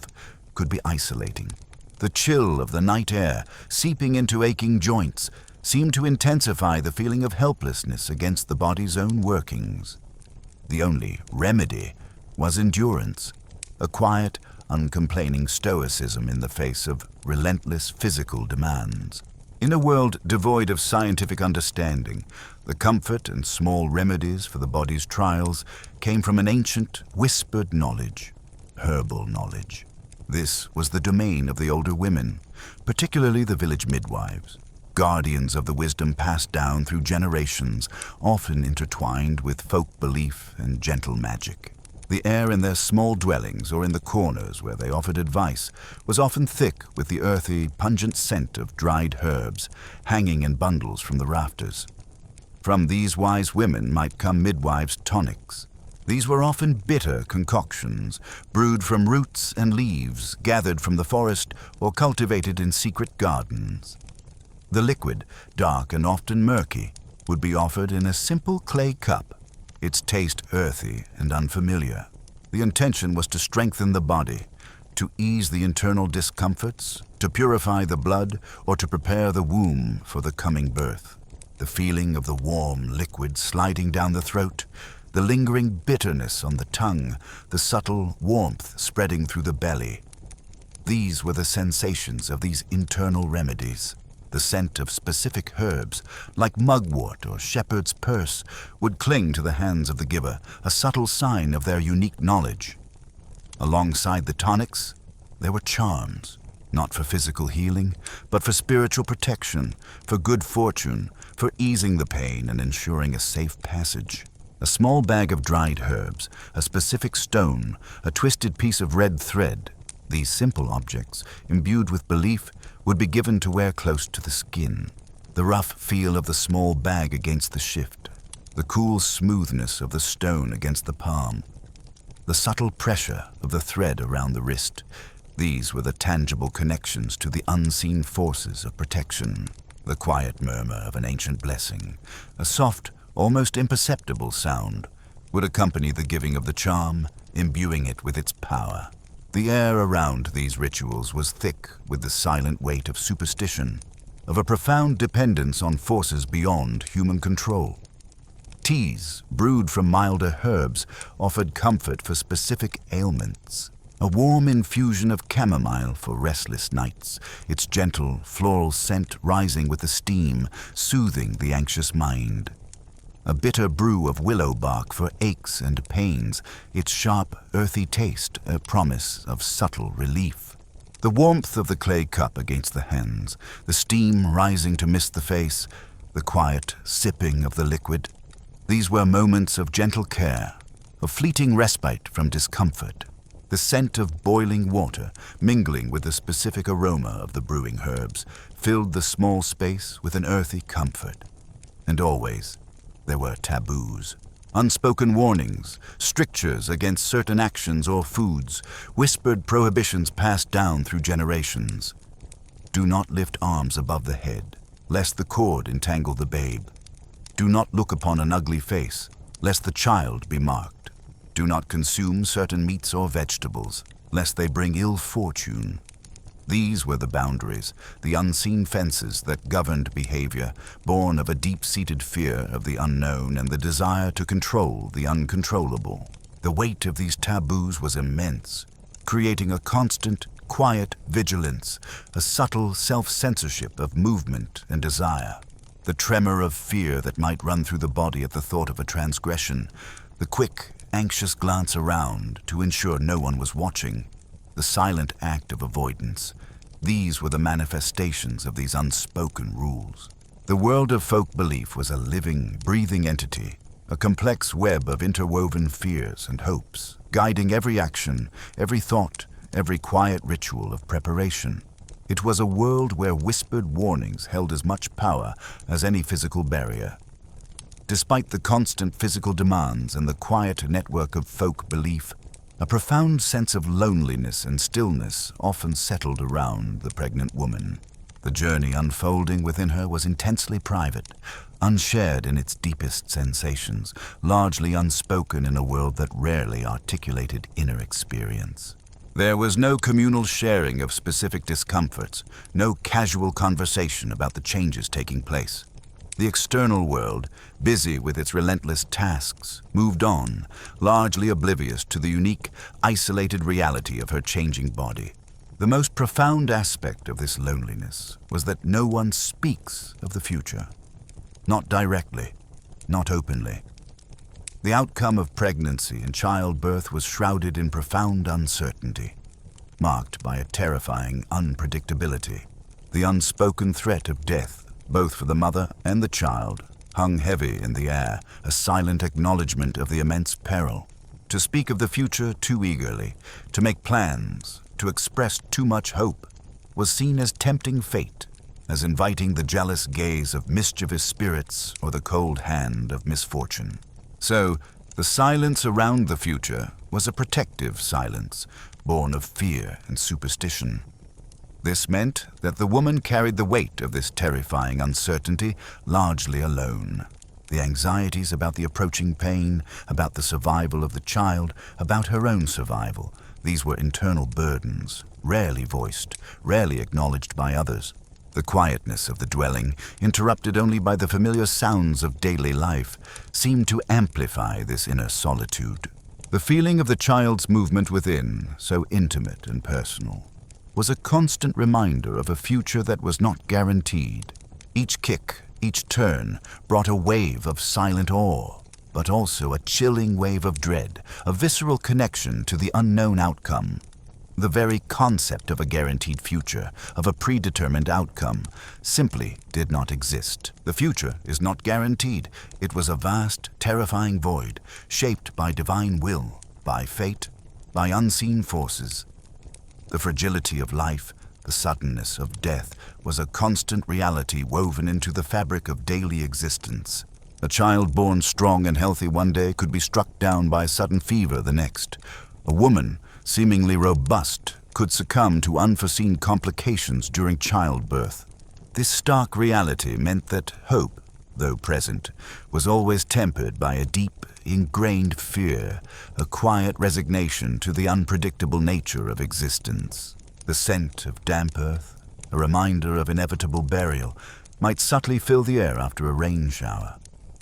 could be isolating. The chill of the night air, seeping into aching joints, seemed to intensify the feeling of helplessness against the body's own workings. The only remedy was endurance, a quiet, uncomplaining stoicism in the face of relentless physical demands. In a world devoid of scientific understanding, the comfort and small remedies for the body's trials came from an ancient, whispered knowledge, herbal knowledge. This was the domain of the older women, particularly the village midwives, guardians of the wisdom passed down through generations, often intertwined with folk belief and gentle magic. The air in their small dwellings or in the corners where they offered advice was often thick with the earthy, pungent scent of dried herbs hanging in bundles from the rafters. From these wise women might come midwives' tonics. These were often bitter concoctions, brewed from roots and leaves gathered from the forest or cultivated in secret gardens. The liquid, dark and often murky, would be offered in a simple clay cup, its taste earthy and unfamiliar. The intention was to strengthen the body, to ease the internal discomforts, to purify the blood, or to prepare the womb for the coming birth. The feeling of the warm liquid sliding down the throat, the lingering bitterness on the tongue, the subtle warmth spreading through the belly. These were the sensations of these internal remedies. The scent of specific herbs, like mugwort or shepherd's purse, would cling to the hands of the giver, a subtle sign of their unique knowledge. Alongside the tonics, there were charms, not for physical healing, but for spiritual protection, for good fortune, for easing the pain and ensuring a safe passage. A small bag of dried herbs, a specific stone, a twisted piece of red thread. These simple objects, imbued with belief, would be given to wear close to the skin. The rough feel of the small bag against the shift, the cool smoothness of the stone against the palm, the subtle pressure of the thread around the wrist. These were the tangible connections to the unseen forces of protection. The quiet murmur of an ancient blessing, a soft, almost imperceptible sound, would accompany the giving of the charm, imbuing it with its power. The air around these rituals was thick with the silent weight of superstition, of a profound dependence on forces beyond human control. Teas, brewed from milder herbs, offered comfort for specific ailments. A warm infusion of chamomile for restless nights, its gentle, floral scent rising with the steam, soothing the anxious mind. A bitter brew of willow bark for aches and pains, its sharp, earthy taste a promise of subtle relief. The warmth of the clay cup against the hands, the steam rising to mist the face, the quiet sipping of the liquid. These were moments of gentle care, of fleeting respite from discomfort. The scent of boiling water, mingling with the specific aroma of the brewing herbs, filled the small space with an earthy comfort. And always, there were taboos, unspoken warnings, strictures against certain actions or foods, whispered prohibitions passed down through generations. Do not lift arms above the head, lest the cord entangle the babe. Do not look upon an ugly face, lest the child be marked. Do not consume certain meats or vegetables, lest they bring ill fortune. These were the boundaries, the unseen fences that governed behavior, born of a deep-seated fear of the unknown and the desire to control the uncontrollable. The weight of these taboos was immense, creating a constant, quiet vigilance, a subtle self-censorship of movement and desire. The tremor of fear that might run through the body at the thought of a transgression, the quick, anxious glance around to ensure no one was watching, the silent act of avoidance. These were the manifestations of these unspoken rules. The world of folk belief was a living, breathing entity, a complex web of interwoven fears and hopes, guiding every action, every thought, every quiet ritual of preparation. It was a world where whispered warnings held as much power as any physical barrier. Despite the constant physical demands and the quiet network of folk belief, a profound sense of loneliness and stillness often settled around the pregnant woman. The journey unfolding within her was intensely private, unshared in its deepest sensations, largely unspoken in a world that rarely articulated inner experience. There was no communal sharing of specific discomforts, no casual conversation about the changes taking place. The external world, busy with its relentless tasks, moved on, largely oblivious to the unique, isolated reality of her changing body. The most profound aspect of this loneliness was that no one speaks of the future. Not directly, not openly. The outcome of pregnancy and childbirth was shrouded in profound uncertainty, marked by a terrifying unpredictability. The unspoken threat of death, both for the mother and the child, hung heavy in the air, a silent acknowledgement of the immense peril. To speak of the future too eagerly, to make plans, to express too much hope, was seen as tempting fate, as inviting the jealous gaze of mischievous spirits or the cold hand of misfortune. So, the silence around the future was a protective silence, born of fear and superstition. This meant that the woman carried the weight of this terrifying uncertainty largely alone. The anxieties about the approaching pain, about the survival of the child, about her own survival, these were internal burdens, rarely voiced, rarely acknowledged by others. The quietness of the dwelling, interrupted only by the familiar sounds of daily life, seemed to amplify this inner solitude. The feeling of the child's movement within, so intimate and personal, was a constant reminder of a future that was not guaranteed. Each kick, each turn, brought a wave of silent awe, but also a chilling wave of dread, a visceral connection to the unknown outcome. The very concept of a guaranteed future, of a predetermined outcome, simply did not exist. The future is not guaranteed. It was a vast, terrifying void, shaped by divine will, by fate, by unseen forces. The fragility of life, the suddenness of death, was a constant reality woven into the fabric of daily existence. A child born strong and healthy one day could be struck down by sudden fever the next. A woman, seemingly robust, could succumb to unforeseen complications during childbirth. This stark reality meant that hope, though present, was always tempered by a deep, ingrained fear, a quiet resignation to the unpredictable nature of existence. The scent of damp earth, a reminder of inevitable burial, might subtly fill the air after a rain shower,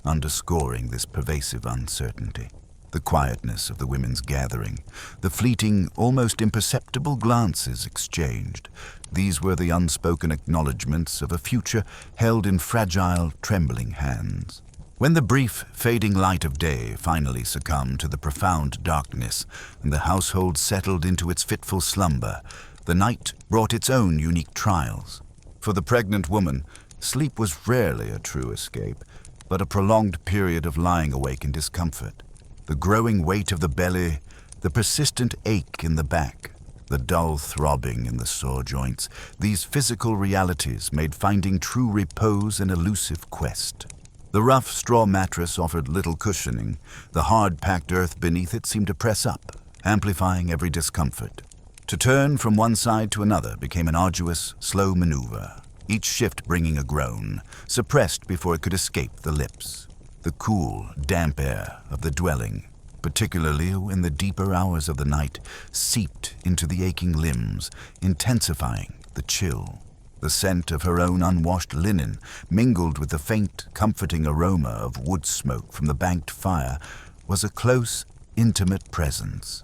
underscoring this pervasive uncertainty. The quietness of the women's gathering, the fleeting, almost imperceptible glances exchanged, these were the unspoken acknowledgments of a future held in fragile, trembling hands. When the brief, fading light of day finally succumbed to the profound darkness and the household settled into its fitful slumber, the night brought its own unique trials. For the pregnant woman, sleep was rarely a true escape, but a prolonged period of lying awake in discomfort. The growing weight of the belly, the persistent ache in the back, the dull throbbing in the sore joints, these physical realities made finding true repose an elusive quest. The rough straw mattress offered little cushioning. The hard-packed earth beneath it seemed to press up, amplifying every discomfort. To turn from one side to another became an arduous, slow maneuver, each shift bringing a groan, suppressed before it could escape the lips. The cool, damp air of the dwelling, particularly in the deeper hours of the night, seeped into the aching limbs, intensifying the chill. The scent of her own unwashed linen, mingled with the faint, comforting aroma of wood smoke from the banked fire, was a close, intimate presence.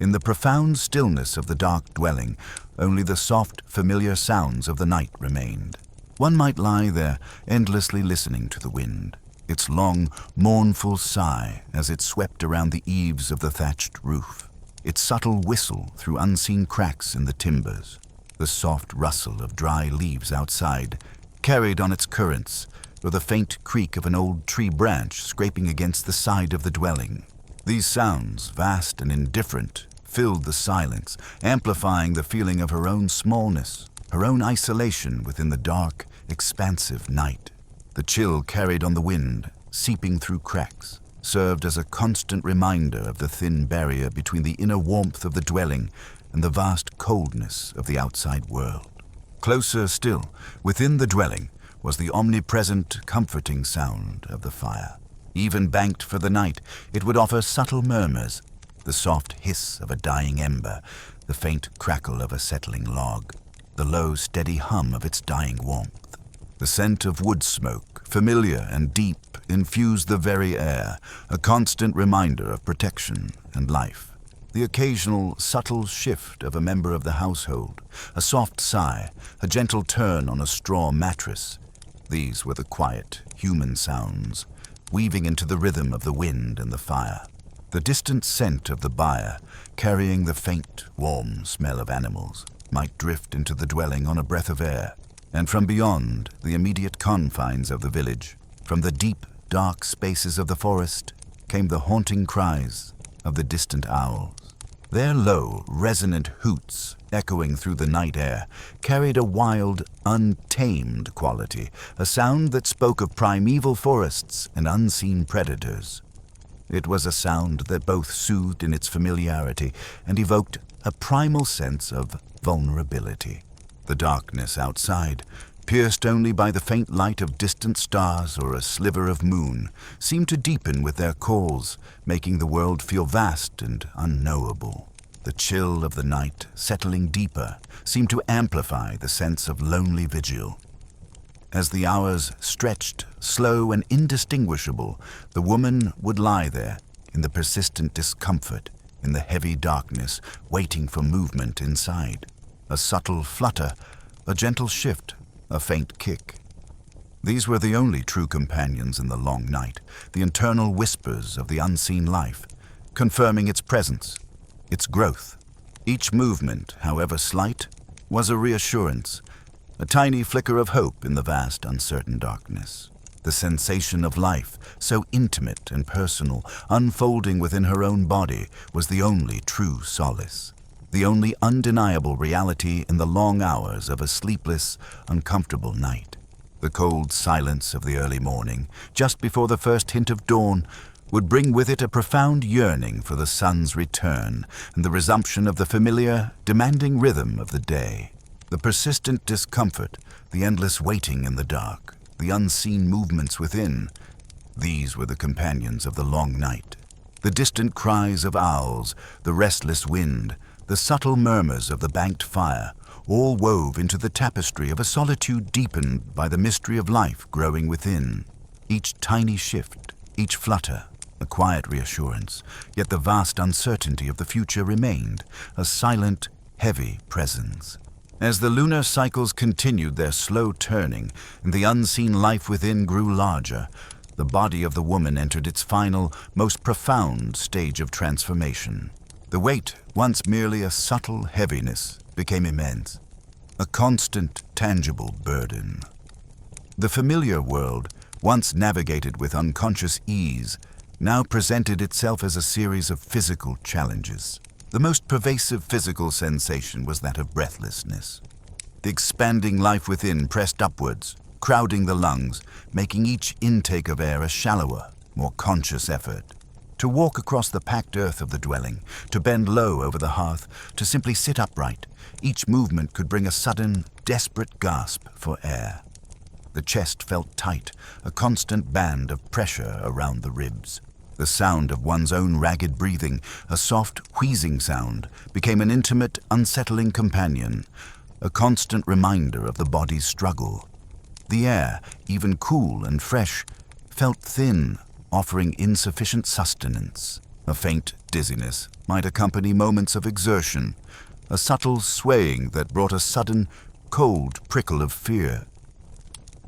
In the profound stillness of the dark dwelling, only the soft, familiar sounds of the night remained. One might lie there, endlessly listening to the wind, its long, mournful sigh as it swept around the eaves of the thatched roof, its subtle whistle through unseen cracks in the timbers, the soft rustle of dry leaves outside, carried on its currents, or the faint creak of an old tree branch scraping against the side of the dwelling. These sounds, vast and indifferent, filled the silence, amplifying the feeling of her own smallness, her own isolation within the dark, expansive night. The chill carried on the wind, seeping through cracks, served as a constant reminder of the thin barrier between the inner warmth of the dwelling and the vast coldness of the outside world. Closer still, within the dwelling, was the omnipresent, comforting sound of the fire. Even banked for the night, it would offer subtle murmurs, the soft hiss of a dying ember, the faint crackle of a settling log, the low, steady hum of its dying warmth. The scent of wood smoke, familiar and deep, infused the very air, a constant reminder of protection and life. The occasional, subtle shift of a member of the household, a soft sigh, a gentle turn on a straw mattress. These were the quiet, human sounds, weaving into the rhythm of the wind and the fire. The distant scent of the byre, carrying the faint, warm smell of animals, might drift into the dwelling on a breath of air, and from beyond the immediate confines of the village, from the deep, dark spaces of the forest, came the haunting cries of the distant owls. Their low, resonant hoots, echoing through the night air, carried a wild, untamed quality, a sound that spoke of primeval forests and unseen predators. It was a sound that both soothed in its familiarity and evoked a primal sense of vulnerability. The darkness outside, pierced only by the faint light of distant stars or a sliver of moon, seemed to deepen with their calls, making the world feel vast and unknowable. The chill of the night, settling deeper, seemed to amplify the sense of lonely vigil. As the hours stretched, slow and indistinguishable, the woman would lie there in the persistent discomfort, in the heavy darkness, waiting for movement inside. A subtle flutter, a gentle shift, a faint kick. These were the only true companions in the long night, the internal whispers of the unseen life, confirming its presence, its growth. Each movement, however slight, was a reassurance, a tiny flicker of hope in the vast, uncertain darkness. The sensation of life, so intimate and personal, unfolding within her own body, was the only true solace, the only undeniable reality in the long hours of a sleepless, uncomfortable night. The cold silence of the early morning, just before the first hint of dawn, would bring with it a profound yearning for the sun's return and the resumption of the familiar, demanding rhythm of the day. The persistent discomfort, the endless waiting in the dark, the unseen movements within, these were the companions of the long night. The distant cries of owls, the restless wind, the subtle murmurs of the banked fire, all wove into the tapestry of a solitude deepened by the mystery of life growing within. Each tiny shift, each flutter, a quiet reassurance, yet the vast uncertainty of the future remained, a silent, heavy presence. As the lunar cycles continued their slow turning and the unseen life within grew larger, the body of the woman entered its final, most profound stage of transformation. The weight, once merely a subtle heaviness, became immense, a constant, tangible burden. The familiar world, once navigated with unconscious ease, now presented itself as a series of physical challenges. The most pervasive physical sensation was that of breathlessness. The expanding life within pressed upwards, crowding the lungs, making each intake of air a shallower, more conscious effort. To walk across the packed earth of the dwelling, to bend low over the hearth, to simply sit upright, each movement could bring a sudden, desperate gasp for air. The chest felt tight, a constant band of pressure around the ribs. The sound of one's own ragged breathing, a soft, wheezing sound, became an intimate, unsettling companion, a constant reminder of the body's struggle. The air, even cool and fresh, felt thin, offering insufficient sustenance. A faint dizziness might accompany moments of exertion, a subtle swaying that brought a sudden, cold prickle of fear.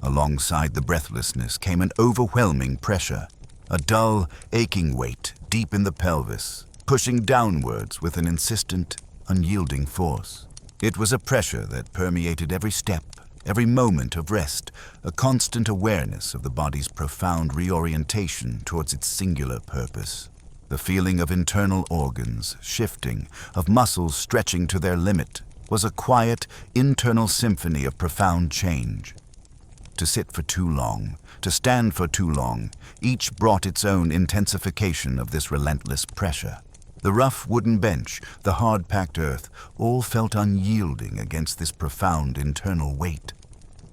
Alongside the breathlessness came an overwhelming pressure, a dull, aching weight deep in the pelvis, pushing downwards with an insistent, unyielding force. It was a pressure that permeated every step, every moment of rest, a constant awareness of the body's profound reorientation towards its singular purpose. The feeling of internal organs shifting, of muscles stretching to their limit, was a quiet, internal symphony of profound change. To sit for too long, to stand for too long, each brought its own intensification of this relentless pressure. The rough wooden bench, the hard-packed earth, all felt unyielding against this profound internal weight.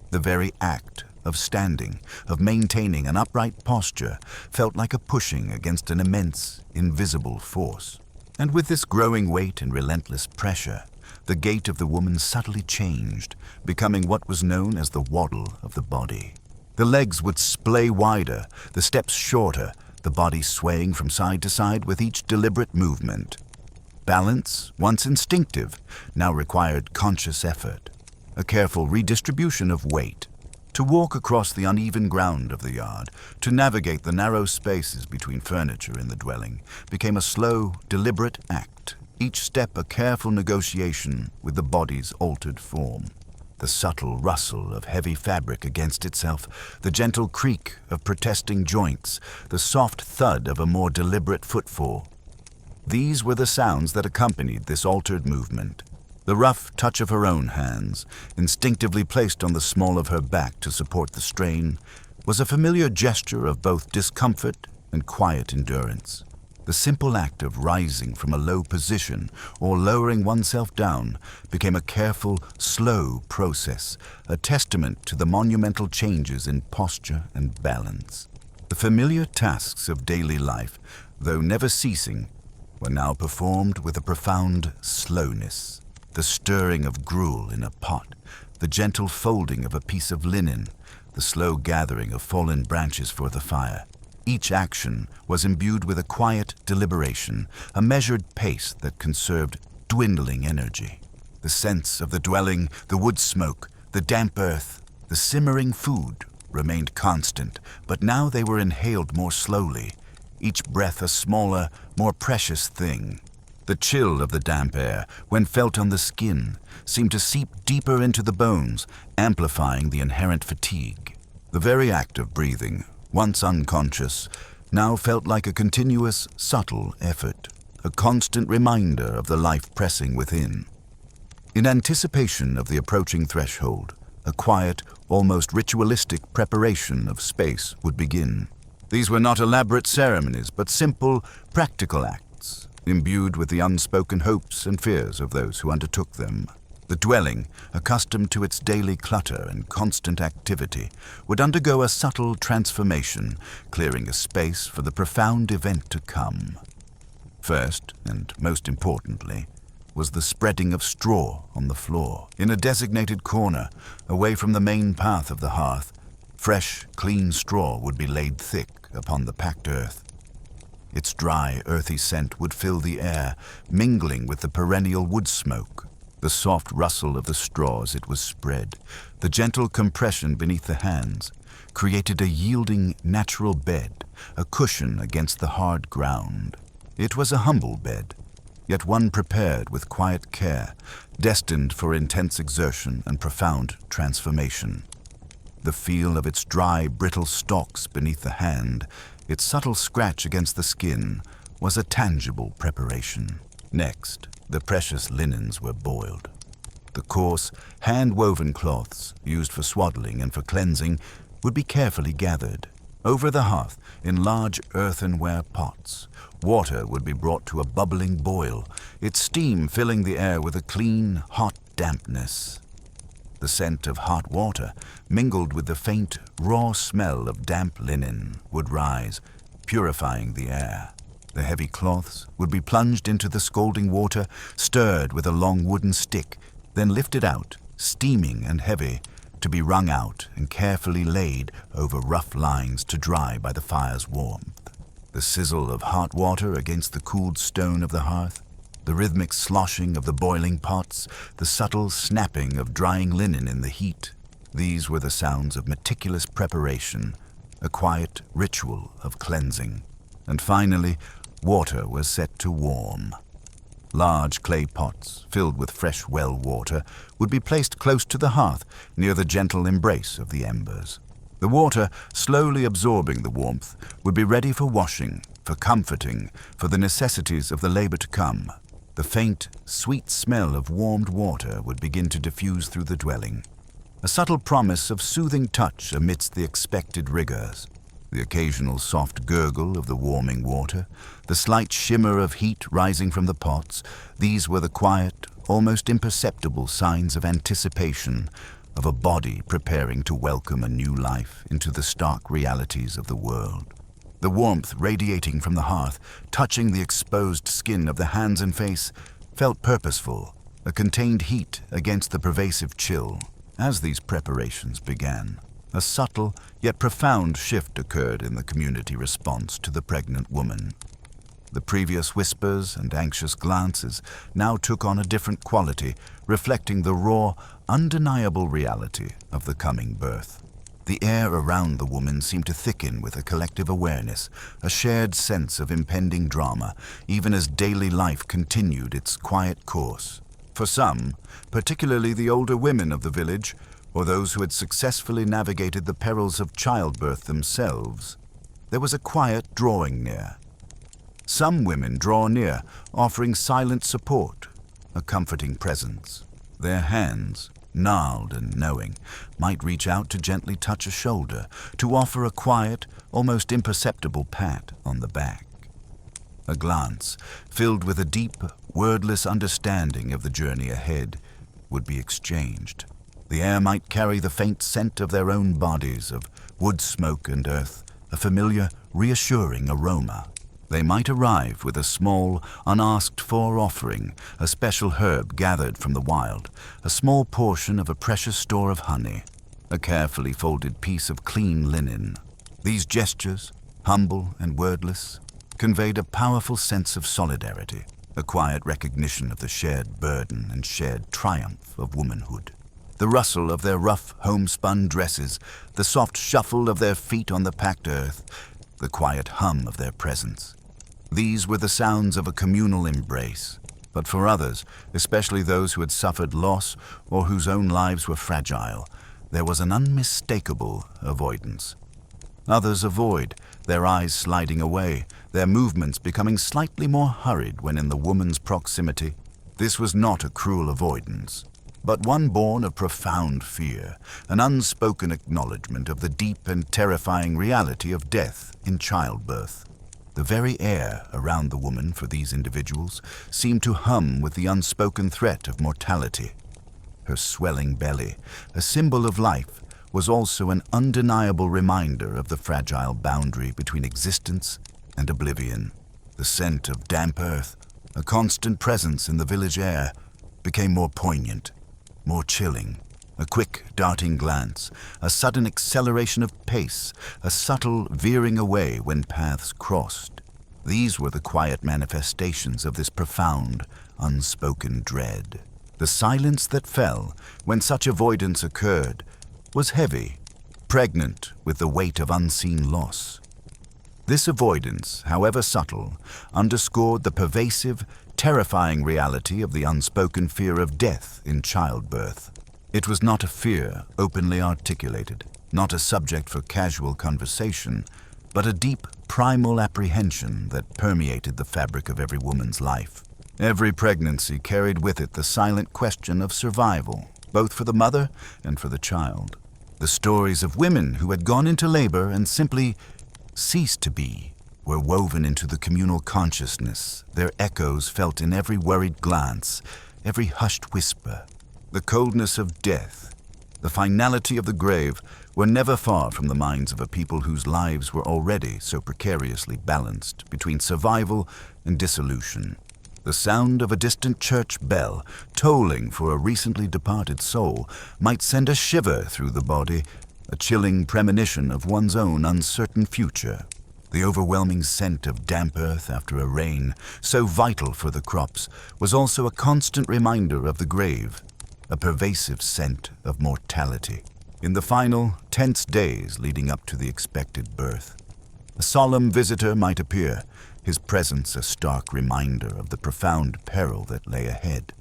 The very act of standing, of maintaining an upright posture, felt like a pushing against an immense, invisible force. And with this growing weight and relentless pressure, the gait of the woman subtly changed, becoming what was known as the waddle of the body. The legs would splay wider, the steps shorter, the body swaying from side to side with each deliberate movement. Balance, once instinctive, now required conscious effort, a careful redistribution of weight. To walk across the uneven ground of the yard, to navigate the narrow spaces between furniture in the dwelling, became a slow, deliberate act, each step a careful negotiation with the body's altered form. The subtle rustle of heavy fabric against itself, the gentle creak of protesting joints, the soft thud of a more deliberate footfall. These were the sounds that accompanied this altered movement. The rough touch of her own hands, instinctively placed on the small of her back to support the strain, was a familiar gesture of both discomfort and quiet endurance. The simple act of rising from a low position or lowering oneself down became a careful, slow process, a testament to the monumental changes in posture and balance. The familiar tasks of daily life, though never ceasing, were now performed with a profound slowness. The stirring of gruel in a pot, the gentle folding of a piece of linen, the slow gathering of fallen branches for the fire. Each action was imbued with a quiet deliberation, a measured pace that conserved dwindling energy. The sense of the dwelling, the wood smoke, the damp earth, the simmering food remained constant, but now they were inhaled more slowly, each breath a smaller, more precious thing. The chill of the damp air, when felt on the skin, seemed to seep deeper into the bones, amplifying the inherent fatigue. The very act of breathing, once unconscious, now felt like a continuous, subtle effort, a constant reminder of the life pressing within. In anticipation of the approaching threshold, a quiet, almost ritualistic preparation of space would begin. These were not elaborate ceremonies, but simple, practical acts, imbued with the unspoken hopes and fears of those who undertook them. The dwelling, accustomed to its daily clutter and constant activity, would undergo a subtle transformation, clearing a space for the profound event to come. First, and most importantly, was the spreading of straw on the floor. In a designated corner, away from the main path of the hearth, fresh, clean straw would be laid thick upon the packed earth. Its dry, earthy scent would fill the air, mingling with the perennial wood smoke. The soft rustle of the straw as it was spread, the gentle compression beneath the hands, created a yielding, natural bed, a cushion against the hard ground. It was a humble bed, yet one prepared with quiet care, destined for intense exertion and profound transformation. The feel of its dry, brittle stalks beneath the hand, its subtle scratch against the skin, was a tangible preparation. Next, the precious linens were boiled. The coarse, hand-woven cloths, used for swaddling and for cleansing, would be carefully gathered. Over the hearth, in large earthenware pots, water would be brought to a bubbling boil, its steam filling the air with a clean, hot dampness. The scent of hot water, mingled with the faint, raw smell of damp linen, would rise, purifying the air. The heavy cloths would be plunged into the scalding water, stirred with a long wooden stick, then lifted out, steaming and heavy, to be wrung out and carefully laid over rough lines to dry by the fire's warmth. The sizzle of hot water against the cooled stone of the hearth, the rhythmic sloshing of the boiling pots, the subtle snapping of drying linen in the heat, these were the sounds of meticulous preparation, a quiet ritual of cleansing. And finally, water was set to warm. Large clay pots, filled with fresh well water, would be placed close to the hearth, near the gentle embrace of the embers. The water, slowly absorbing the warmth, would be ready for washing, for comforting, for the necessities of the labor to come. The faint, sweet smell of warmed water would begin to diffuse through the dwelling, a subtle promise of soothing touch amidst the expected rigors. The occasional soft gurgle of the warming water, the slight shimmer of heat rising from the pots, these were the quiet, almost imperceptible signs of anticipation, of a body preparing to welcome a new life into the stark realities of the world. The warmth radiating from the hearth, touching the exposed skin of the hands and face, felt purposeful, a contained heat against the pervasive chill. As these preparations began, a subtle yet profound shift occurred in the community response to the pregnant woman. The previous whispers and anxious glances now took on a different quality, reflecting the raw, undeniable reality of the coming birth. The air around the woman seemed to thicken with a collective awareness, a shared sense of impending drama, even as daily life continued its quiet course. For some, particularly the older women of the village, or those who had successfully navigated the perils of childbirth themselves, there was a quiet drawing near. Some women draw near, offering silent support, a comforting presence. Their hands, gnarled and knowing, might reach out to gently touch a shoulder, to offer a quiet, almost imperceptible pat on the back. A glance, filled with a deep, wordless understanding of the journey ahead, would be exchanged. The air might carry the faint scent of their own bodies, of wood smoke and earth, a familiar, reassuring aroma. They might arrive with a small, unasked-for offering, a special herb gathered from the wild, a small portion of a precious store of honey, a carefully folded piece of clean linen. These gestures, humble and wordless, conveyed a powerful sense of solidarity, a quiet recognition of the shared burden and shared triumph of womanhood. The rustle of their rough, homespun dresses, the soft shuffle of their feet on the packed earth, the quiet hum of their presence. These were the sounds of a communal embrace. But for others, especially those who had suffered loss or whose own lives were fragile, there was an unmistakable avoidance. Others avoid, their eyes sliding away, their movements becoming slightly more hurried when in the woman's proximity. This was not a cruel avoidance, but one born of profound fear, an unspoken acknowledgement of the deep and terrifying reality of death in childbirth. The very air around the woman for these individuals seemed to hum with the unspoken threat of mortality. Her swelling belly, a symbol of life, was also an undeniable reminder of the fragile boundary between existence and oblivion. The scent of damp earth, a constant presence in the village air, became more poignant, more chilling. A quick, darting glance, a sudden acceleration of pace, a subtle veering away when paths crossed. These were the quiet manifestations of this profound, unspoken dread. The silence that fell when such avoidance occurred was heavy, pregnant with the weight of unseen loss. This avoidance, however subtle, underscored the pervasive, terrifying reality of the unspoken fear of death in childbirth. It was not a fear openly articulated, not a subject for casual conversation, but a deep, primal apprehension that permeated the fabric of every woman's life. Every pregnancy carried with it the silent question of survival, both for the mother and for the child. The stories of women who had gone into labor and simply ceased to be were woven into the communal consciousness, their echoes felt in every worried glance, every hushed whisper. The coldness of death, the finality of the grave were never far from the minds of a people whose lives were already so precariously balanced between survival and dissolution. The sound of a distant church bell, tolling for a recently departed soul, might send a shiver through the body, a chilling premonition of one's own uncertain future. The overwhelming scent of damp earth after a rain, so vital for the crops, was also a constant reminder of the grave, a pervasive scent of mortality. In the final, tense days leading up to the expected birth, a solemn visitor might appear, his presence a stark reminder of the profound peril that lay ahead.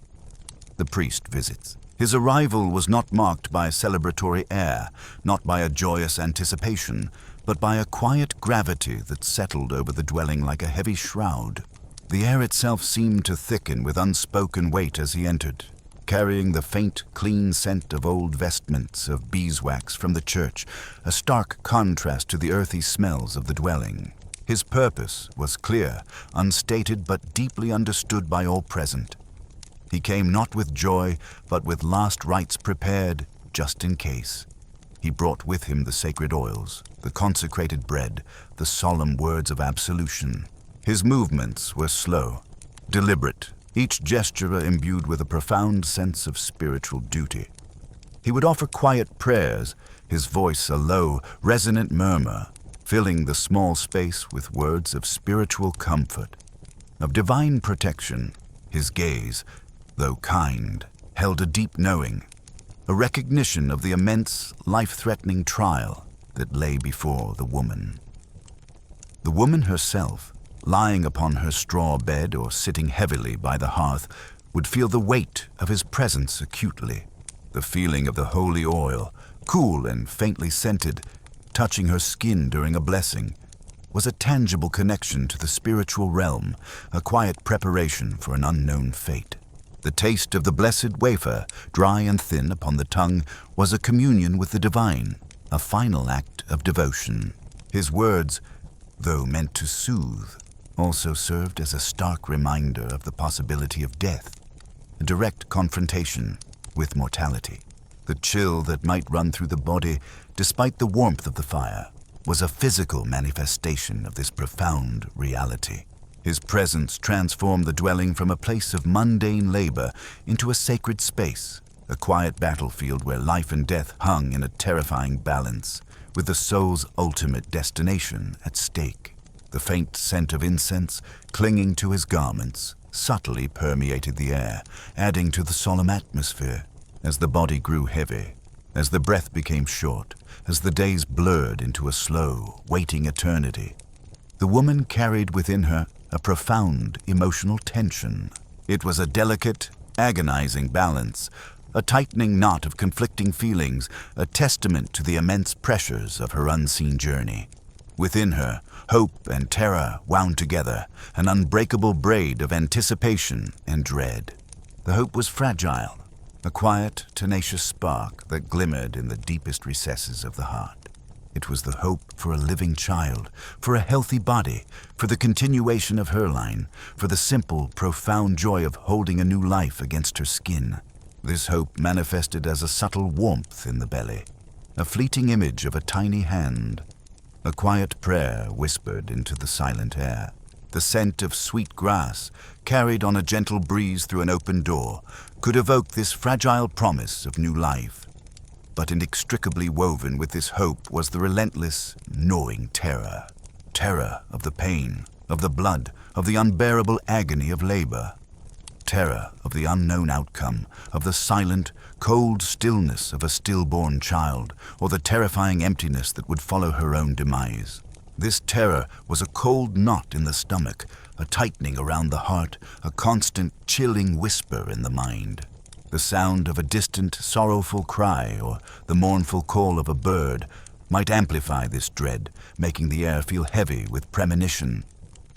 The priest visits. His arrival was not marked by a celebratory air, not by a joyous anticipation, but by a quiet gravity that settled over the dwelling like a heavy shroud. The air itself seemed to thicken with unspoken weight as he entered, carrying the faint, clean scent of old vestments of beeswax from the church, a stark contrast to the earthy smells of the dwelling. His purpose was clear, unstated but deeply understood by all present. He came not with joy, but with last rites prepared just in case. He brought with him the sacred oils, the consecrated bread, the solemn words of absolution. His movements were slow, deliberate, each gesture imbued with a profound sense of spiritual duty. He would offer quiet prayers, his voice a low, resonant murmur, filling the small space with words of spiritual comfort, of divine protection. His gaze, though kind, held a deep knowing, a recognition of the immense, life-threatening trial that lay before the woman. The woman herself, lying upon her straw bed or sitting heavily by the hearth, would feel the weight of his presence acutely. The feeling of the holy oil, cool and faintly scented, touching her skin during a blessing, was a tangible connection to the spiritual realm, a quiet preparation for an unknown fate. The taste of the blessed wafer, dry and thin upon the tongue, was a communion with the divine, a final act of devotion. His words, though meant to soothe, also served as a stark reminder of the possibility of death, a direct confrontation with mortality. The chill that might run through the body, despite the warmth of the fire, was a physical manifestation of this profound reality. His presence transformed the dwelling from a place of mundane labor into a sacred space, a quiet battlefield where life and death hung in a terrifying balance, with the soul's ultimate destination at stake. The faint scent of incense, clinging to his garments, subtly permeated the air, adding to the solemn atmosphere. As the body grew heavy, as the breath became short, as the days blurred into a slow, waiting eternity, the woman carried within her a profound emotional tension. It was a delicate, agonizing balance, a tightening knot of conflicting feelings, a testament to the immense pressures of her unseen journey. Within her, hope and terror wound together, an unbreakable braid of anticipation and dread. The hope was fragile, a quiet, tenacious spark that glimmered in the deepest recesses of the heart. It was the hope for a living child, for a healthy body, for the continuation of her line, for the simple, profound joy of holding a new life against her skin. This hope manifested as a subtle warmth in the belly, a fleeting image of a tiny hand, a quiet prayer whispered into the silent air. The scent of sweet grass, carried on a gentle breeze through an open door, could evoke this fragile promise of new life. But inextricably woven with this hope was the relentless, gnawing terror. Terror of the pain, of the blood, of the unbearable agony of labor. Terror of the unknown outcome, of the silent, cold stillness of a stillborn child, or the terrifying emptiness that would follow her own demise. This terror was a cold knot in the stomach, a tightening around the heart, a constant, chilling whisper in the mind. The sound of a distant, sorrowful cry or the mournful call of a bird might amplify this dread, making the air feel heavy with premonition.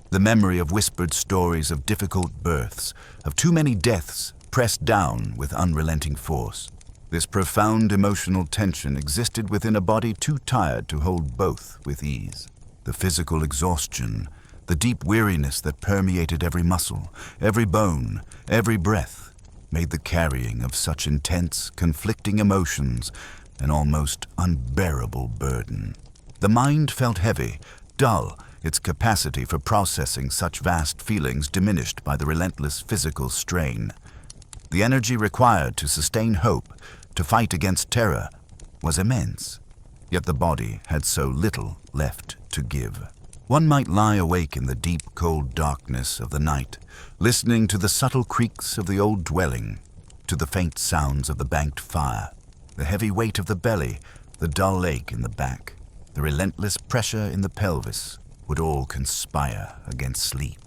The memory of whispered stories of difficult births, of too many deaths, pressed down with unrelenting force. This profound emotional tension existed within a body too tired to hold both with ease. The physical exhaustion, the deep weariness that permeated every muscle, every bone, every breath, made the carrying of such intense, conflicting emotions an almost unbearable burden. The mind felt heavy, dull, its capacity for processing such vast feelings diminished by the relentless physical strain. The energy required to sustain hope, to fight against terror, was immense, yet the body had so little left to give. One might lie awake in the deep, cold darkness of the night, listening to the subtle creaks of the old dwelling, to the faint sounds of the banked fire, the heavy weight of the belly, the dull ache in the back, the relentless pressure in the pelvis, would all conspire against sleep.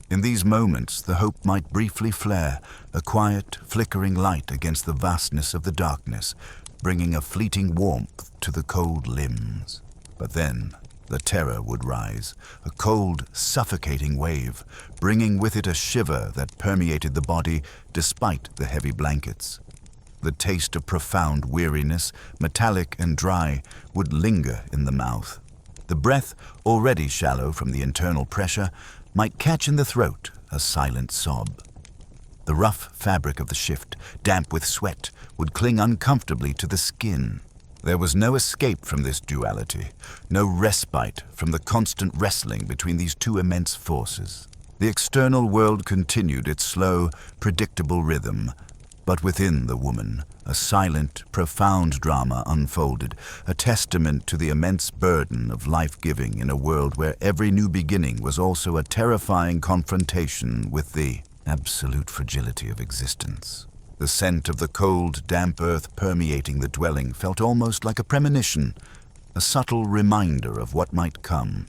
In these moments, the hope might briefly flare, a quiet, flickering light against the vastness of the darkness, bringing a fleeting warmth to the cold limbs. But then, the terror would rise, a cold, suffocating wave, bringing with it a shiver that permeated the body despite the heavy blankets. The taste of profound weariness, metallic and dry, would linger in the mouth. The breath, already shallow from the internal pressure, might catch in the throat, a silent sob. The rough fabric of the shift, damp with sweat, would cling uncomfortably to the skin. There was no escape from this duality, no respite from the constant wrestling between these two immense forces. The external world continued its slow, predictable rhythm, but within the woman, a silent, profound drama unfolded, a testament to the immense burden of life-giving in a world where every new beginning was also a terrifying confrontation with the absolute fragility of existence. The scent of the cold, damp earth permeating the dwelling felt almost like a premonition, a subtle reminder of what might come.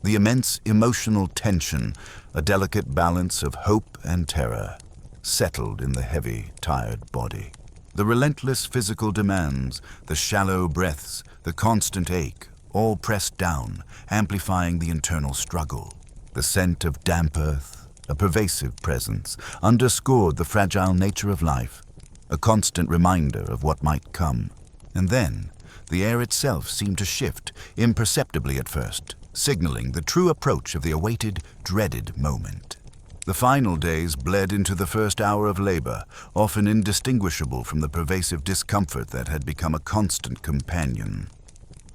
The immense emotional tension, a delicate balance of hope and terror, settled in the heavy, tired body. The relentless physical demands, the shallow breaths, the constant ache, all pressed down, amplifying the internal struggle. The scent of damp earth, a pervasive presence, underscored the fragile nature of life, a constant reminder of what might come. And then, the air itself seemed to shift, imperceptibly at first, signaling the true approach of the awaited, dreaded moment. The final days bled into the first hour of labor, often indistinguishable from the pervasive discomfort that had become a constant companion.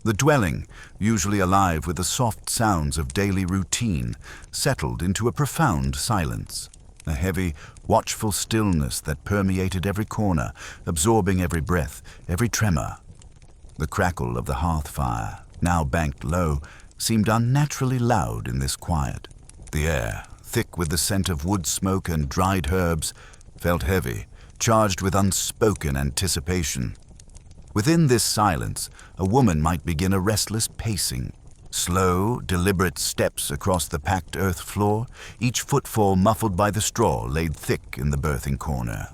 The dwelling, usually alive with the soft sounds of daily routine, settled into a profound silence, a heavy, watchful stillness that permeated every corner, absorbing every breath, every tremor. The crackle of the hearth fire, now banked low, seemed unnaturally loud in this quiet. The air, thick with the scent of wood smoke and dried herbs, felt heavy, charged with unspoken anticipation. Within this silence, a woman might begin a restless pacing. Slow, deliberate steps across the packed earth floor, each footfall muffled by the straw laid thick in the birthing corner.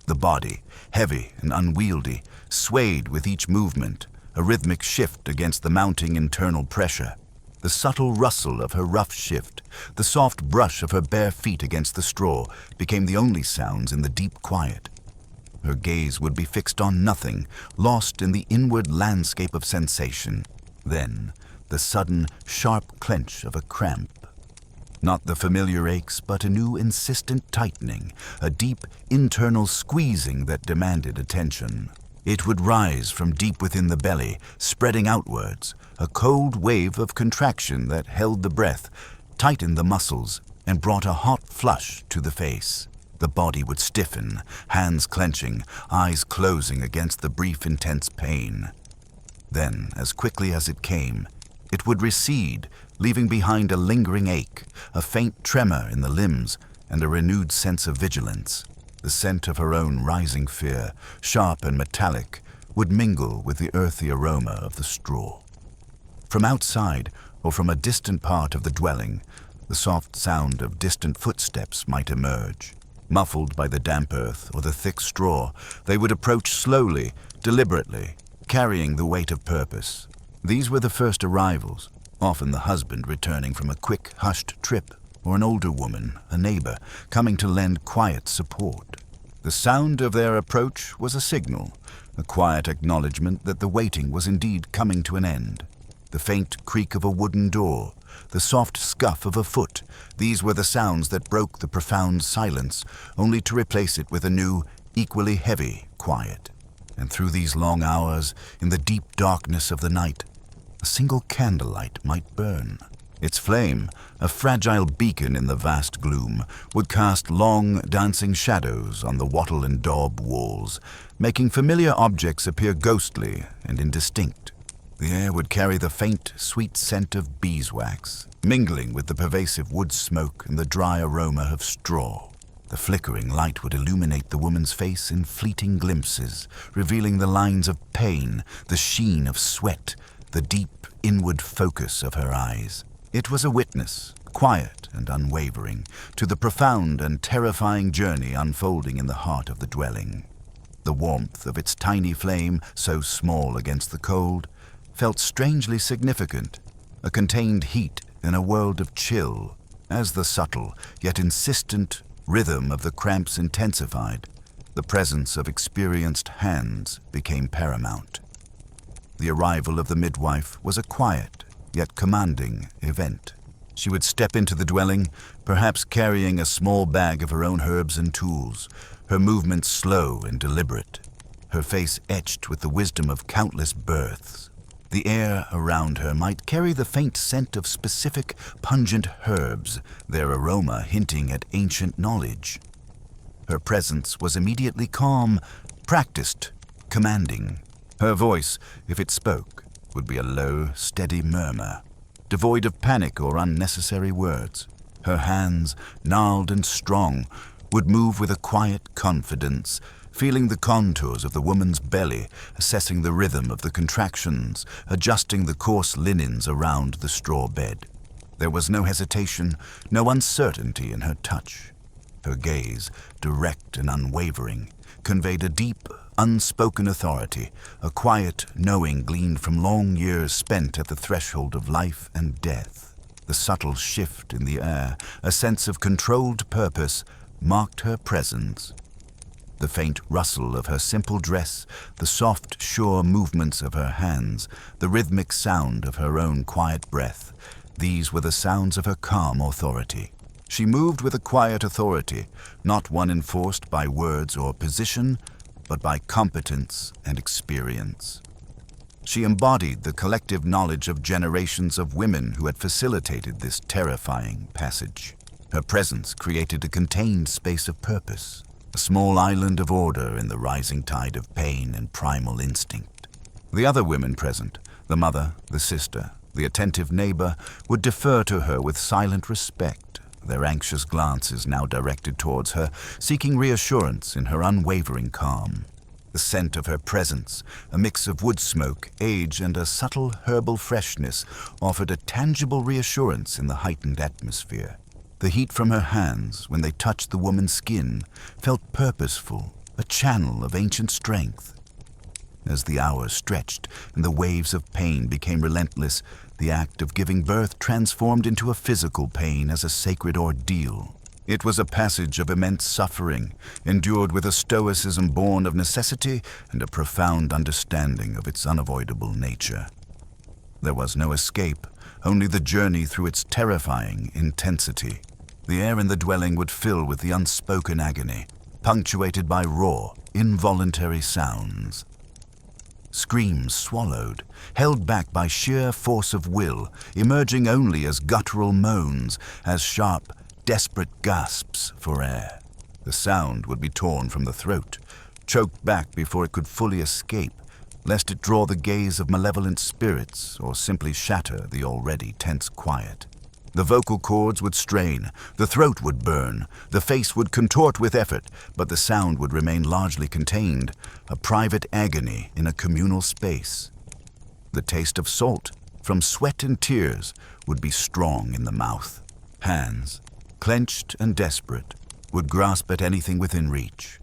The body, heavy and unwieldy, swayed with each movement, a rhythmic shift against the mounting internal pressure. The subtle rustle of her rough shift, the soft brush of her bare feet against the straw, became the only sounds in the deep quiet. Her gaze would be fixed on nothing, lost in the inward landscape of sensation. Then, the sudden, sharp clench of a cramp. Not the familiar aches, but a new insistent tightening, a deep internal squeezing that demanded attention. It would rise from deep within the belly, spreading outwards, a cold wave of contraction that held the breath, tightened the muscles, and brought a hot flush to the face. The body would stiffen, hands clenching, eyes closing against the brief, intense pain. Then, as quickly as it came, it would recede, leaving behind a lingering ache, a faint tremor in the limbs, and a renewed sense of vigilance. The scent of her own rising fear, sharp and metallic, would mingle with the earthy aroma of the straw. From outside, or from a distant part of the dwelling, the soft sound of distant footsteps might emerge. Muffled by the damp earth or the thick straw, they would approach slowly, deliberately, carrying the weight of purpose. These were the first arrivals, often the husband returning from a quick, hushed trip, or an older woman, a neighbor, coming to lend quiet support. The sound of their approach was a signal, a quiet acknowledgement that the waiting was indeed coming to an end. The faint creak of a wooden door, the soft scuff of a foot, these were the sounds that broke the profound silence, only to replace it with a new, equally heavy quiet. And through these long hours, in the deep darkness of the night, a single candlelight might burn. Its flame, a fragile beacon in the vast gloom, would cast long, dancing shadows on the wattle and daub walls, making familiar objects appear ghostly and indistinct. The air would carry the faint, sweet scent of beeswax, mingling with the pervasive wood smoke and the dry aroma of straw. The flickering light would illuminate the woman's face in fleeting glimpses, revealing the lines of pain, the sheen of sweat, the deep, inward focus of her eyes. It was a witness, quiet and unwavering, to the profound and terrifying journey unfolding in the heart of the dwelling. The warmth of its tiny flame, so small against the cold, felt strangely significant, a contained heat in a world of chill. As the subtle, yet insistent, rhythm of the cramps intensified, the presence of experienced hands became paramount. The arrival of the midwife was a quiet, yet commanding event. She would step into the dwelling, perhaps carrying a small bag of her own herbs and tools, her movements slow and deliberate, her face etched with the wisdom of countless births. The air around her might carry the faint scent of specific, pungent herbs, their aroma hinting at ancient knowledge. Her presence was immediately calm, practiced, commanding. Her voice, if it spoke, would be a low, steady murmur, devoid of panic or unnecessary words. Her hands, gnarled and strong, would move with a quiet confidence, feeling the contours of the woman's belly, assessing the rhythm of the contractions, adjusting the coarse linens around the straw bed. There was no hesitation, no uncertainty in her touch. Her gaze, direct and unwavering, conveyed a deep, unspoken authority, a quiet knowing gleaned from long years spent at the threshold of life and death. The subtle shift in the air, a sense of controlled purpose, marked her presence. The faint rustle of her simple dress, the soft, sure movements of her hands, the rhythmic sound of her own quiet breath, these were the sounds of her calm authority. She moved with a quiet authority, not one enforced by words or position, but by competence and experience. She embodied the collective knowledge of generations of women who had facilitated this terrifying passage. Her presence created a contained space of purpose, a small island of order in the rising tide of pain and primal instinct. The other women present, the mother, the sister, the attentive neighbor, would defer to her with silent respect, their anxious glances now directed towards her, seeking reassurance in her unwavering calm. The scent of her presence, a mix of wood smoke, age, and a subtle herbal freshness, offered a tangible reassurance in the heightened atmosphere. The heat from her hands, when they touched the woman's skin, felt purposeful, a channel of ancient strength. As the hours stretched and the waves of pain became relentless, the act of giving birth transformed into a physical pain as a sacred ordeal. It was a passage of immense suffering, endured with a stoicism born of necessity and a profound understanding of its unavoidable nature. There was no escape, only the journey through its terrifying intensity. The air in the dwelling would fill with the unspoken agony, punctuated by raw, involuntary sounds. Screams swallowed, held back by sheer force of will, emerging only as guttural moans, as sharp, desperate gasps for air. The sound would be torn from the throat, choked back before it could fully escape, lest it draw the gaze of malevolent spirits or simply shatter the already tense quiet. The vocal cords would strain, the throat would burn, the face would contort with effort, but the sound would remain largely contained, a private agony in a communal space. The taste of salt, from sweat and tears, would be strong in the mouth. Hands, clenched and desperate, would grasp at anything within reach.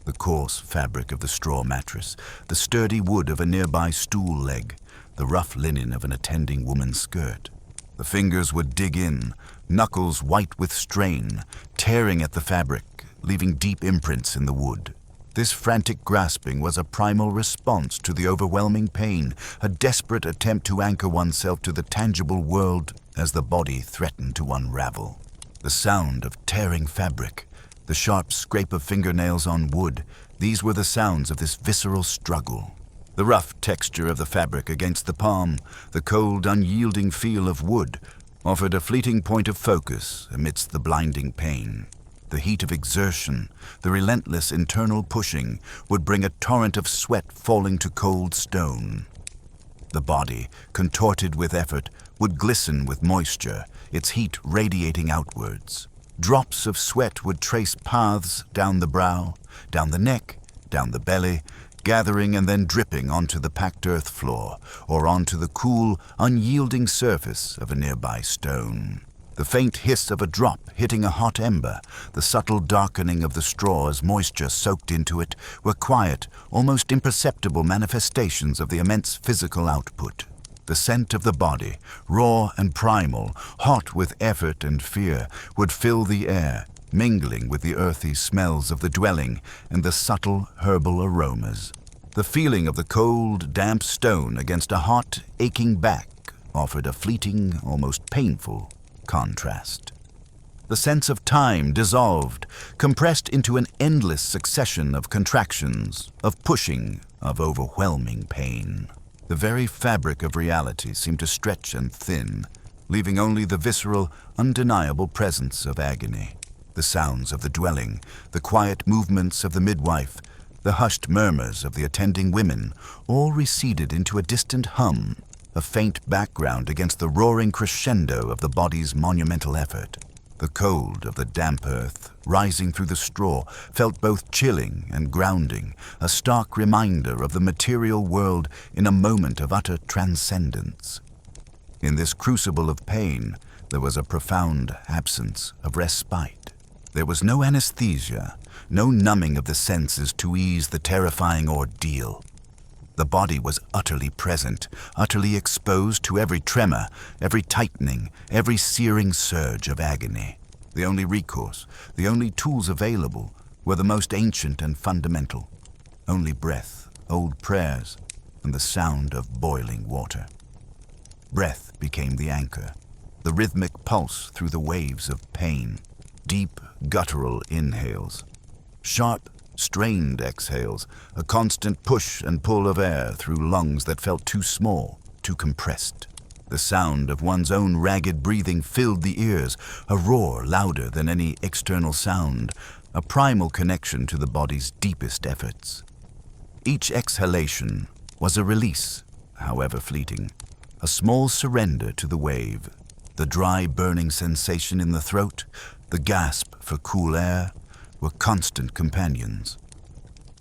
The coarse fabric of the straw mattress, the sturdy wood of a nearby stool leg, the rough linen of an attending woman's skirt. The fingers would dig in, knuckles white with strain, tearing at the fabric, leaving deep imprints in the wood. This frantic grasping was a primal response to the overwhelming pain, a desperate attempt to anchor oneself to the tangible world as the body threatened to unravel. The sound of tearing fabric, the sharp scrape of fingernails on wood, these were the sounds of this visceral struggle. The rough texture of the fabric against the palm, the cold, unyielding feel of wood, offered a fleeting point of focus amidst the blinding pain. The heat of exertion, the relentless internal pushing, would bring a torrent of sweat falling to cold stone. The body, contorted with effort, would glisten with moisture, its heat radiating outwards. Drops of sweat would trace paths down the brow, down the neck, down the belly, gathering and then dripping onto the packed earth floor or onto the cool, unyielding surface of a nearby stone. The faint hiss of a drop hitting a hot ember, the subtle darkening of the straw as moisture soaked into it, were quiet, almost imperceptible manifestations of the immense physical output. The scent of the body, raw and primal, hot with effort and fear, would fill the air, mingling with the earthy smells of the dwelling and the subtle herbal aromas. The feeling of the cold, damp stone against a hot, aching back offered a fleeting, almost painful contrast. The sense of time dissolved, compressed into an endless succession of contractions, of pushing, of overwhelming pain. The very fabric of reality seemed to stretch and thin, leaving only the visceral, undeniable presence of agony. The sounds of the dwelling, the quiet movements of the midwife, the hushed murmurs of the attending women, all receded into a distant hum, a faint background against the roaring crescendo of the body's monumental effort. The cold of the damp earth, rising through the straw, felt both chilling and grounding, a stark reminder of the material world in a moment of utter transcendence. In this crucible of pain, there was a profound absence of respite. There was no anesthesia, no numbing of the senses to ease the terrifying ordeal. The body was utterly present, utterly exposed to every tremor, every tightening, every searing surge of agony. The only recourse, the only tools available, were the most ancient and fundamental. Only breath, old prayers, and the sound of boiling water. Breath became the anchor, the rhythmic pulse through the waves of pain. Deep, guttural inhales. Sharp, strained exhales, a constant push and pull of air through lungs that felt too small, too compressed. The sound of one's own ragged breathing filled the ears, a roar louder than any external sound, a primal connection to the body's deepest efforts. Each exhalation was a release, however fleeting, a small surrender to the wave. The dry, burning sensation in the throat, the gasp for cool air, were constant companions.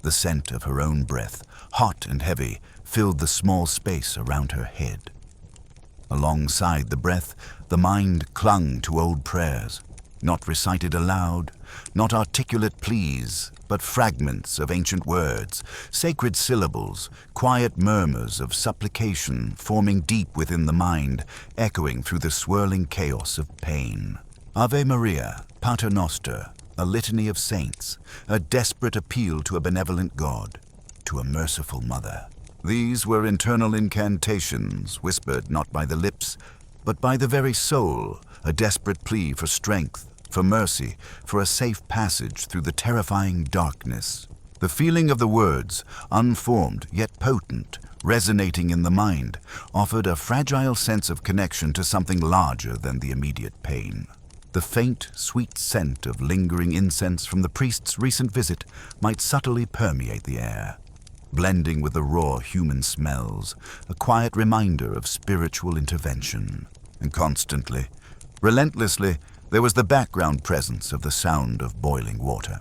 The scent of her own breath, hot and heavy, filled the small space around her head. Alongside the breath, the mind clung to old prayers, not recited aloud, not articulate pleas, but fragments of ancient words, sacred syllables, quiet murmurs of supplication forming deep within the mind, echoing through the swirling chaos of pain. Ave Maria, Pater Noster, a litany of saints, a desperate appeal to a benevolent God, to a merciful mother. These were internal incantations, whispered not by the lips, but by the very soul, a desperate plea for strength, for mercy, for a safe passage through the terrifying darkness. The feeling of the words, unformed yet potent, resonating in the mind, offered a fragile sense of connection to something larger than the immediate pain. The faint, sweet scent of lingering incense from the priest's recent visit might subtly permeate the air, blending with the raw human smells, a quiet reminder of spiritual intervention. And constantly, relentlessly, there was the background presence of the sound of boiling water.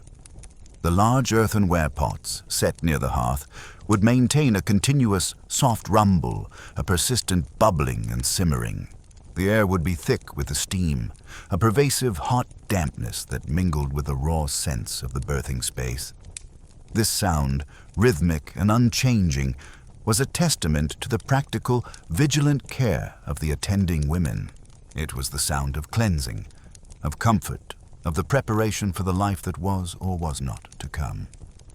The large earthenware pots, set near the hearth, would maintain a continuous, soft rumble, a persistent bubbling and simmering. The air would be thick with the steam, a pervasive hot dampness that mingled with the raw sense of the birthing space. This sound, rhythmic and unchanging, was a testament to the practical, vigilant care of the attending women. It was the sound of cleansing, of comfort, of the preparation for the life that was or was not to come.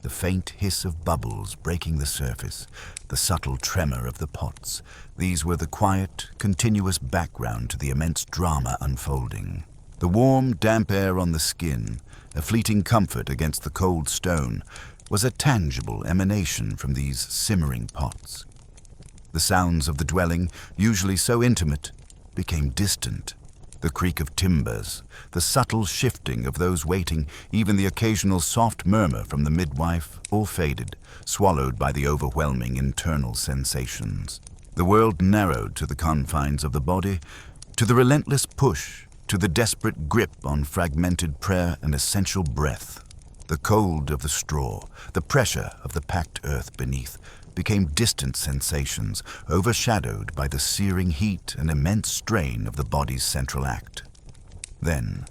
The faint hiss of bubbles breaking the surface, the subtle tremor of the pots, these were the quiet, continuous background to the immense drama unfolding. The warm, damp air on the skin, a fleeting comfort against the cold stone, was a tangible emanation from these simmering pots. The sounds of the dwelling, usually so intimate, became distant. The creak of timbers, the subtle shifting of those waiting, even the occasional soft murmur from the midwife, all faded, swallowed by the overwhelming internal sensations. The world narrowed to the confines of the body, to the relentless push, to the desperate grip on fragmented prayer and essential breath. The cold of the straw, the pressure of the packed earth beneath, became distant sensations, overshadowed by the searing heat and immense strain of the body's central act. Then,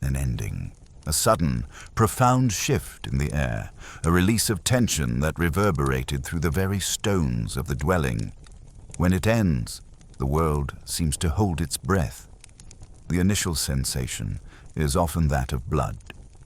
an ending. A sudden, profound shift in the air, a release of tension that reverberated through the very stones of the dwelling. When it ends, the world seems to hold its breath. The initial sensation is often that of blood,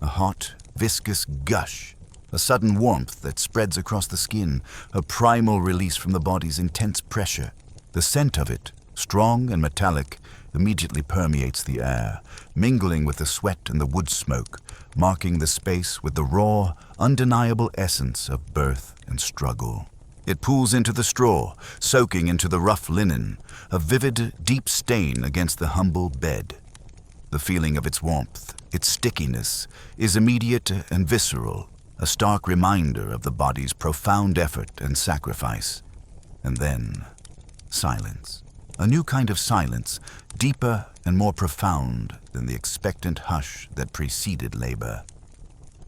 a hot, viscous gush, a sudden warmth that spreads across the skin, a primal release from the body's intense pressure. The scent of it, strong and metallic, immediately permeates the air, mingling with the sweat and the wood smoke, marking the space with the raw, undeniable essence of birth and struggle. It pools into the straw, soaking into the rough linen, a vivid, deep stain against the humble bed. The feeling of its warmth, its stickiness, is immediate and visceral, a stark reminder of the body's profound effort and sacrifice. And then, silence. A new kind of silence, deeper and more profound than the expectant hush that preceded labor.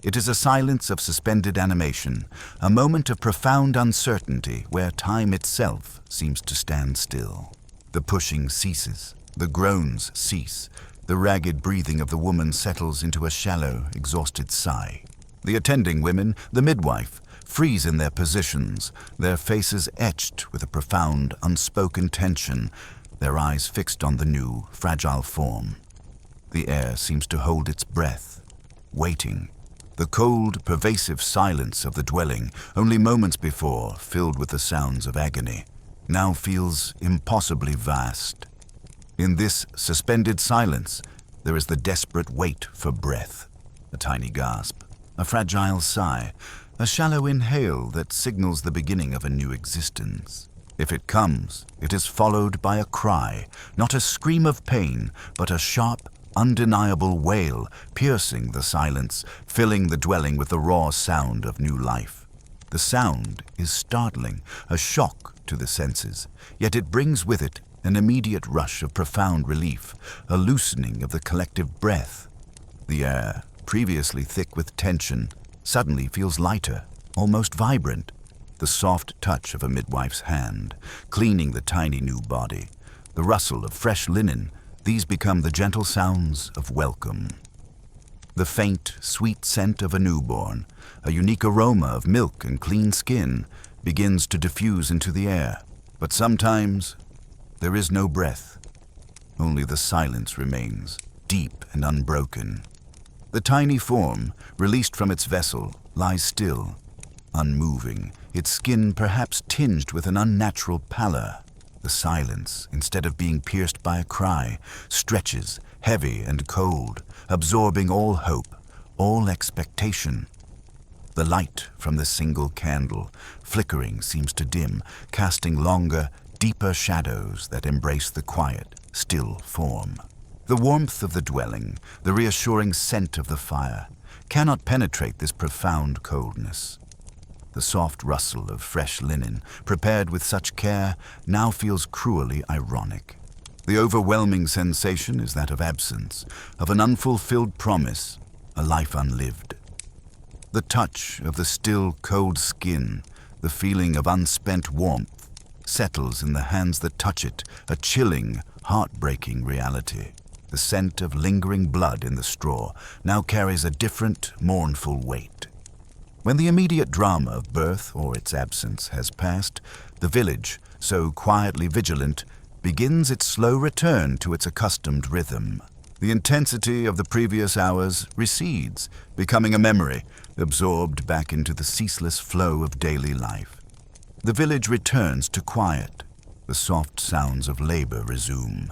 It is a silence of suspended animation, a moment of profound uncertainty where time itself seems to stand still. The pushing ceases, the groans cease, the ragged breathing of the woman settles into a shallow, exhausted sigh. The attending women, the midwife, freeze in their positions, their faces etched with a profound, unspoken tension, their eyes fixed on the new, fragile form. The air seems to hold its breath, waiting. The cold, pervasive silence of the dwelling, only moments before filled with the sounds of agony, now feels impossibly vast. In this suspended silence, there is the desperate wait for breath, a tiny gasp, a fragile sigh, a shallow inhale that signals the beginning of a new existence. If it comes, it is followed by a cry, not a scream of pain, but a sharp, undeniable wail, piercing the silence, filling the dwelling with the raw sound of new life. The sound is startling, a shock to the senses, yet it brings with it an immediate rush of profound relief, a loosening of the collective breath. The air, previously thick with tension, suddenly feels lighter, almost vibrant. The soft touch of a midwife's hand, cleaning the tiny new body, the rustle of fresh linen, these become the gentle sounds of welcome. The faint, sweet scent of a newborn, a unique aroma of milk and clean skin, begins to diffuse into the air. But sometimes there is no breath. Only the silence remains, deep and unbroken. The tiny form, released from its vessel, lies still, unmoving, its skin perhaps tinged with an unnatural pallor. The silence, instead of being pierced by a cry, stretches, heavy and cold, absorbing all hope, all expectation. The light from the single candle, flickering, seems to dim, casting longer, deeper shadows that embrace the quiet, still form. The warmth of the dwelling, the reassuring scent of the fire, cannot penetrate this profound coldness. The soft rustle of fresh linen, prepared with such care, now feels cruelly ironic. The overwhelming sensation is that of absence, of an unfulfilled promise, a life unlived. The touch of the still, cold skin, the feeling of unspent warmth, settles in the hands that touch it, a chilling, heartbreaking reality. The scent of lingering blood in the straw now carries a different, mournful weight. When the immediate drama of birth or its absence has passed, the village, so quietly vigilant, begins its slow return to its accustomed rhythm. The intensity of the previous hours recedes, becoming a memory, absorbed back into the ceaseless flow of daily life. The village returns to quiet. The soft sounds of labor resume.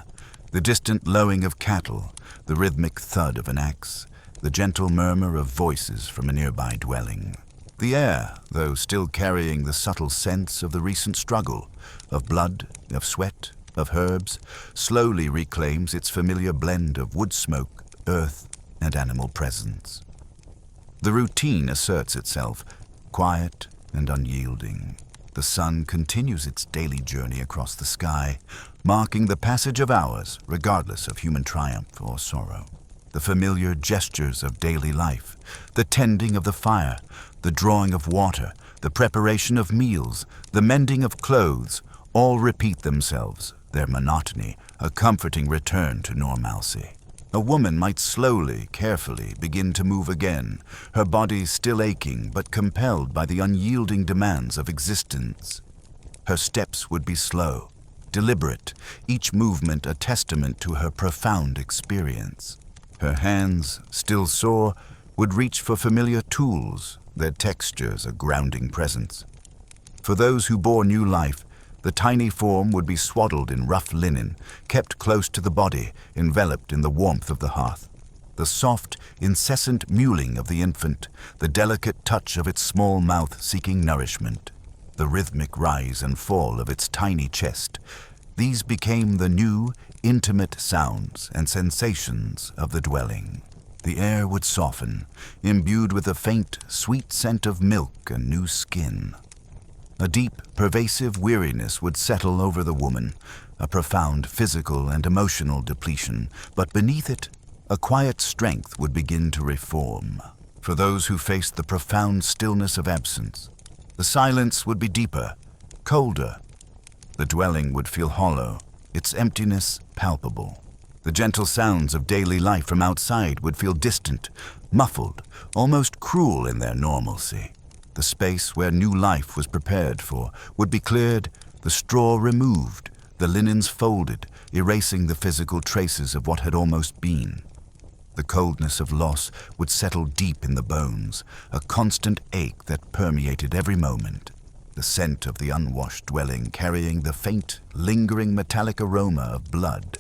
The distant lowing of cattle, the rhythmic thud of an axe, the gentle murmur of voices from a nearby dwelling. The air, though still carrying the subtle sense of the recent struggle, of blood, of sweat, of herbs, slowly reclaims its familiar blend of wood smoke, earth, and animal presence. The routine asserts itself, quiet and unyielding. The sun continues its daily journey across the sky, marking the passage of hours regardless of human triumph or sorrow. The familiar gestures of daily life, the tending of the fire, the drawing of water, the preparation of meals, the mending of clothes, all repeat themselves, their monotony a comforting return to normalcy. A woman might slowly, carefully begin to move again, her body still aching but compelled by the unyielding demands of existence. Her steps would be slow, deliberate, each movement a testament to her profound experience. Her hands, still sore, would reach for familiar tools, their textures a grounding presence. For those who bore new life, the tiny form would be swaddled in rough linen, kept close to the body, enveloped in the warmth of the hearth. The soft, incessant mewling of the infant, the delicate touch of its small mouth seeking nourishment, the rhythmic rise and fall of its tiny chest, these became the new, intimate sounds and sensations of the dwelling. The air would soften, imbued with a faint, sweet scent of milk and new skin. A deep, pervasive weariness would settle over the woman, a profound physical and emotional depletion, but beneath it, a quiet strength would begin to reform. For those who faced the profound stillness of absence, the silence would be deeper, colder. The dwelling would feel hollow, its emptiness palpable. The gentle sounds of daily life from outside would feel distant, muffled, almost cruel in their normalcy. The space where new life was prepared for would be cleared, the straw removed, the linens folded, erasing the physical traces of what had almost been. The coldness of loss would settle deep in the bones, a constant ache that permeated every moment. The scent of the unwashed dwelling, carrying the faint, lingering metallic aroma of blood,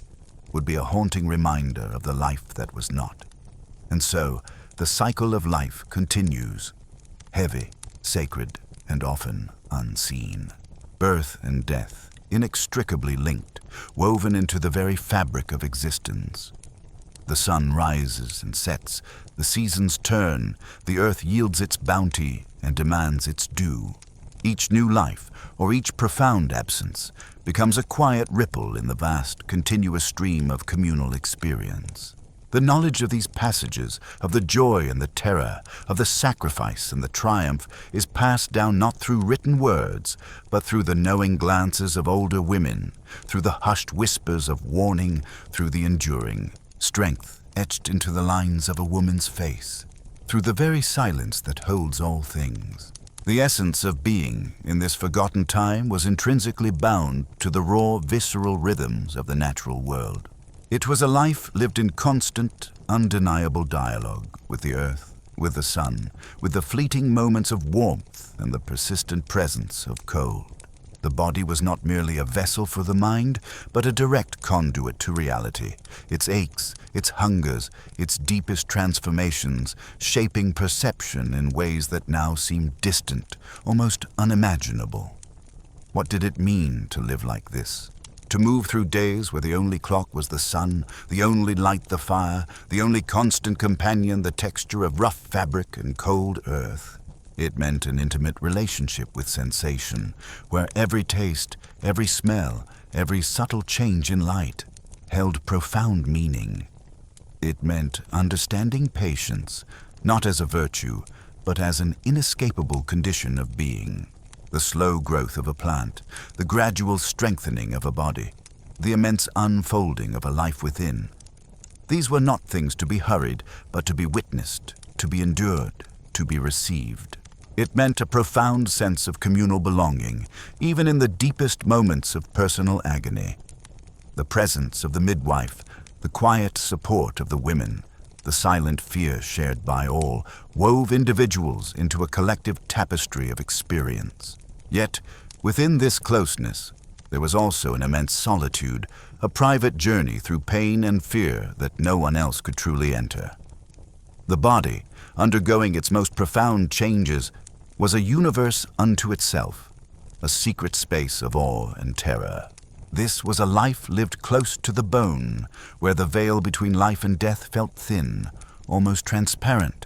would be a haunting reminder of the life that was not. And so, the cycle of life continues, heavy, sacred, and often unseen. Birth and death, inextricably linked, woven into the very fabric of existence. The sun rises and sets, the seasons turn, the earth yields its bounty and demands its due. Each new life, or each profound absence, becomes a quiet ripple in the vast, continuous stream of communal experience. The knowledge of these passages, of the joy and the terror, of the sacrifice and the triumph, is passed down not through written words, but through the knowing glances of older women, through the hushed whispers of warning, through the enduring strength etched into the lines of a woman's face, through the very silence that holds all things. The essence of being in this forgotten time was intrinsically bound to the raw, visceral rhythms of the natural world. It was a life lived in constant, undeniable dialogue with the earth, with the sun, with the fleeting moments of warmth and the persistent presence of cold. The body was not merely a vessel for the mind, but a direct conduit to reality, its aches, its hungers, its deepest transformations, shaping perception in ways that now seem distant, almost unimaginable. What did it mean to live like this? To move through days where the only clock was the sun, the only light the fire, the only constant companion the texture of rough fabric and cold earth. It meant an intimate relationship with sensation, where every taste, every smell, every subtle change in light held profound meaning. It meant understanding patience, not as a virtue, but as an inescapable condition of being. The slow growth of a plant, the gradual strengthening of a body, the immense unfolding of a life within. These were not things to be hurried, but to be witnessed, to be endured, to be received. It meant a profound sense of communal belonging, even in the deepest moments of personal agony. The presence of the midwife, the quiet support of the women, the silent fear shared by all, wove individuals into a collective tapestry of experience. Yet, within this closeness, there was also an immense solitude, a private journey through pain and fear that no one else could truly enter. The body, undergoing its most profound changes, was a universe unto itself, a secret space of awe and terror. This was a life lived close to the bone, where the veil between life and death felt thin, almost transparent.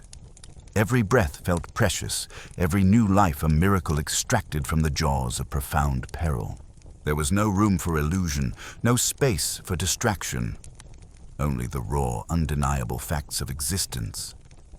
Every breath felt precious, every new life a miracle extracted from the jaws of profound peril. There was no room for illusion, no space for distraction, only the raw, undeniable facts of existence.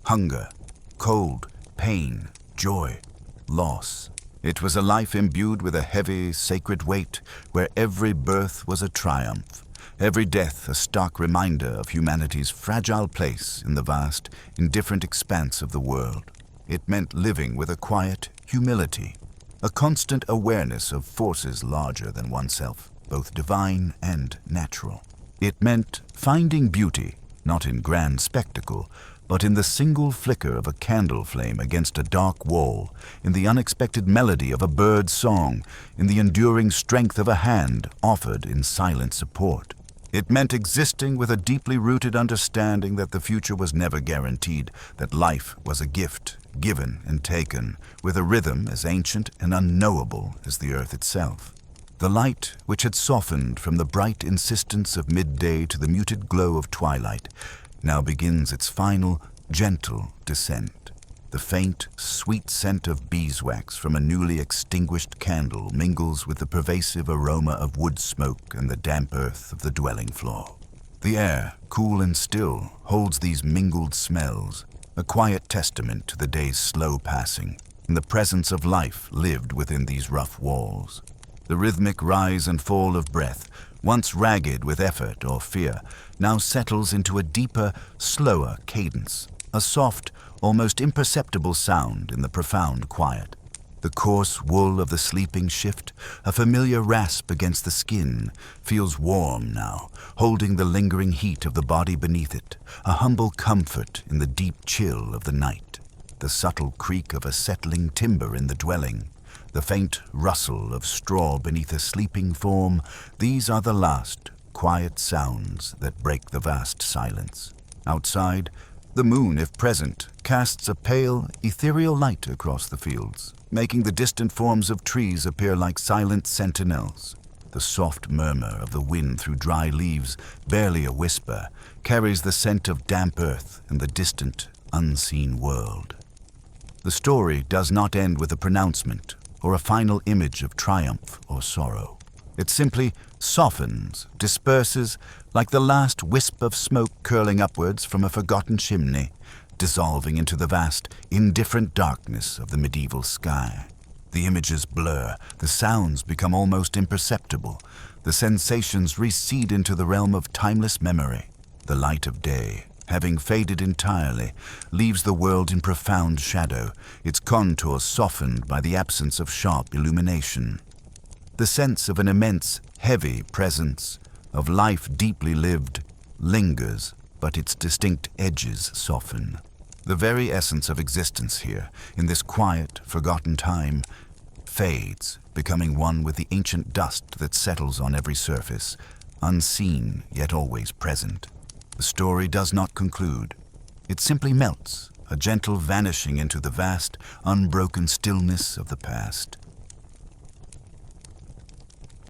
Hunger, cold, pain, joy, loss. It was a life imbued with a heavy, sacred weight, where every birth was a triumph, every death a stark reminder of humanity's fragile place in the vast, indifferent expanse of the world. It meant living with a quiet humility, a constant awareness of forces larger than oneself, both divine and natural. It meant finding beauty, not in grand spectacle, but in the single flicker of a candle flame against a dark wall, in the unexpected melody of a bird's song, in the enduring strength of a hand offered in silent support. It meant existing with a deeply rooted understanding that the future was never guaranteed, that life was a gift, given and taken, with a rhythm as ancient and unknowable as the earth itself. The light, which had softened from the bright insistence of midday to the muted glow of twilight, now begins its final, gentle descent. The faint, sweet scent of beeswax from a newly extinguished candle mingles with the pervasive aroma of wood smoke and the damp earth of the dwelling floor. The air, cool and still, holds these mingled smells, a quiet testament to the day's slow passing, and the presence of life lived within these rough walls. The rhythmic rise and fall of breath, once ragged with effort or fear, now settles into a deeper, slower cadence, a soft, almost imperceptible sound in the profound quiet. The coarse wool of the sleeping shift, a familiar rasp against the skin, feels warm now, holding the lingering heat of the body beneath it, a humble comfort in the deep chill of the night. The subtle creak of a settling timber in the dwelling, the faint rustle of straw beneath a sleeping form, these are the last, quiet sounds that break the vast silence. Outside, The moon, if present, casts a pale, ethereal light across the fields, making the distant forms of trees appear like silent sentinels. The soft murmur of the wind through dry leaves, barely a whisper, carries the scent of damp earth and the distant, unseen world. The story does not end with a pronouncement or a final image of triumph or sorrow. It simply softens, disperses, like the last wisp of smoke curling upwards from a forgotten chimney, dissolving into the vast, indifferent darkness of the medieval sky. The images blur, the sounds become almost imperceptible, the sensations recede into the realm of timeless memory. The light of day, having faded entirely, leaves the world in profound shadow, its contours softened by the absence of sharp illumination. The sense of an immense, heavy presence, of life deeply lived, lingers, but its distinct edges soften. The very essence of existence here, in this quiet, forgotten time, fades, becoming one with the ancient dust that settles on every surface, unseen yet always present. The story does not conclude. It simply melts, a gentle vanishing into the vast, unbroken stillness of the past.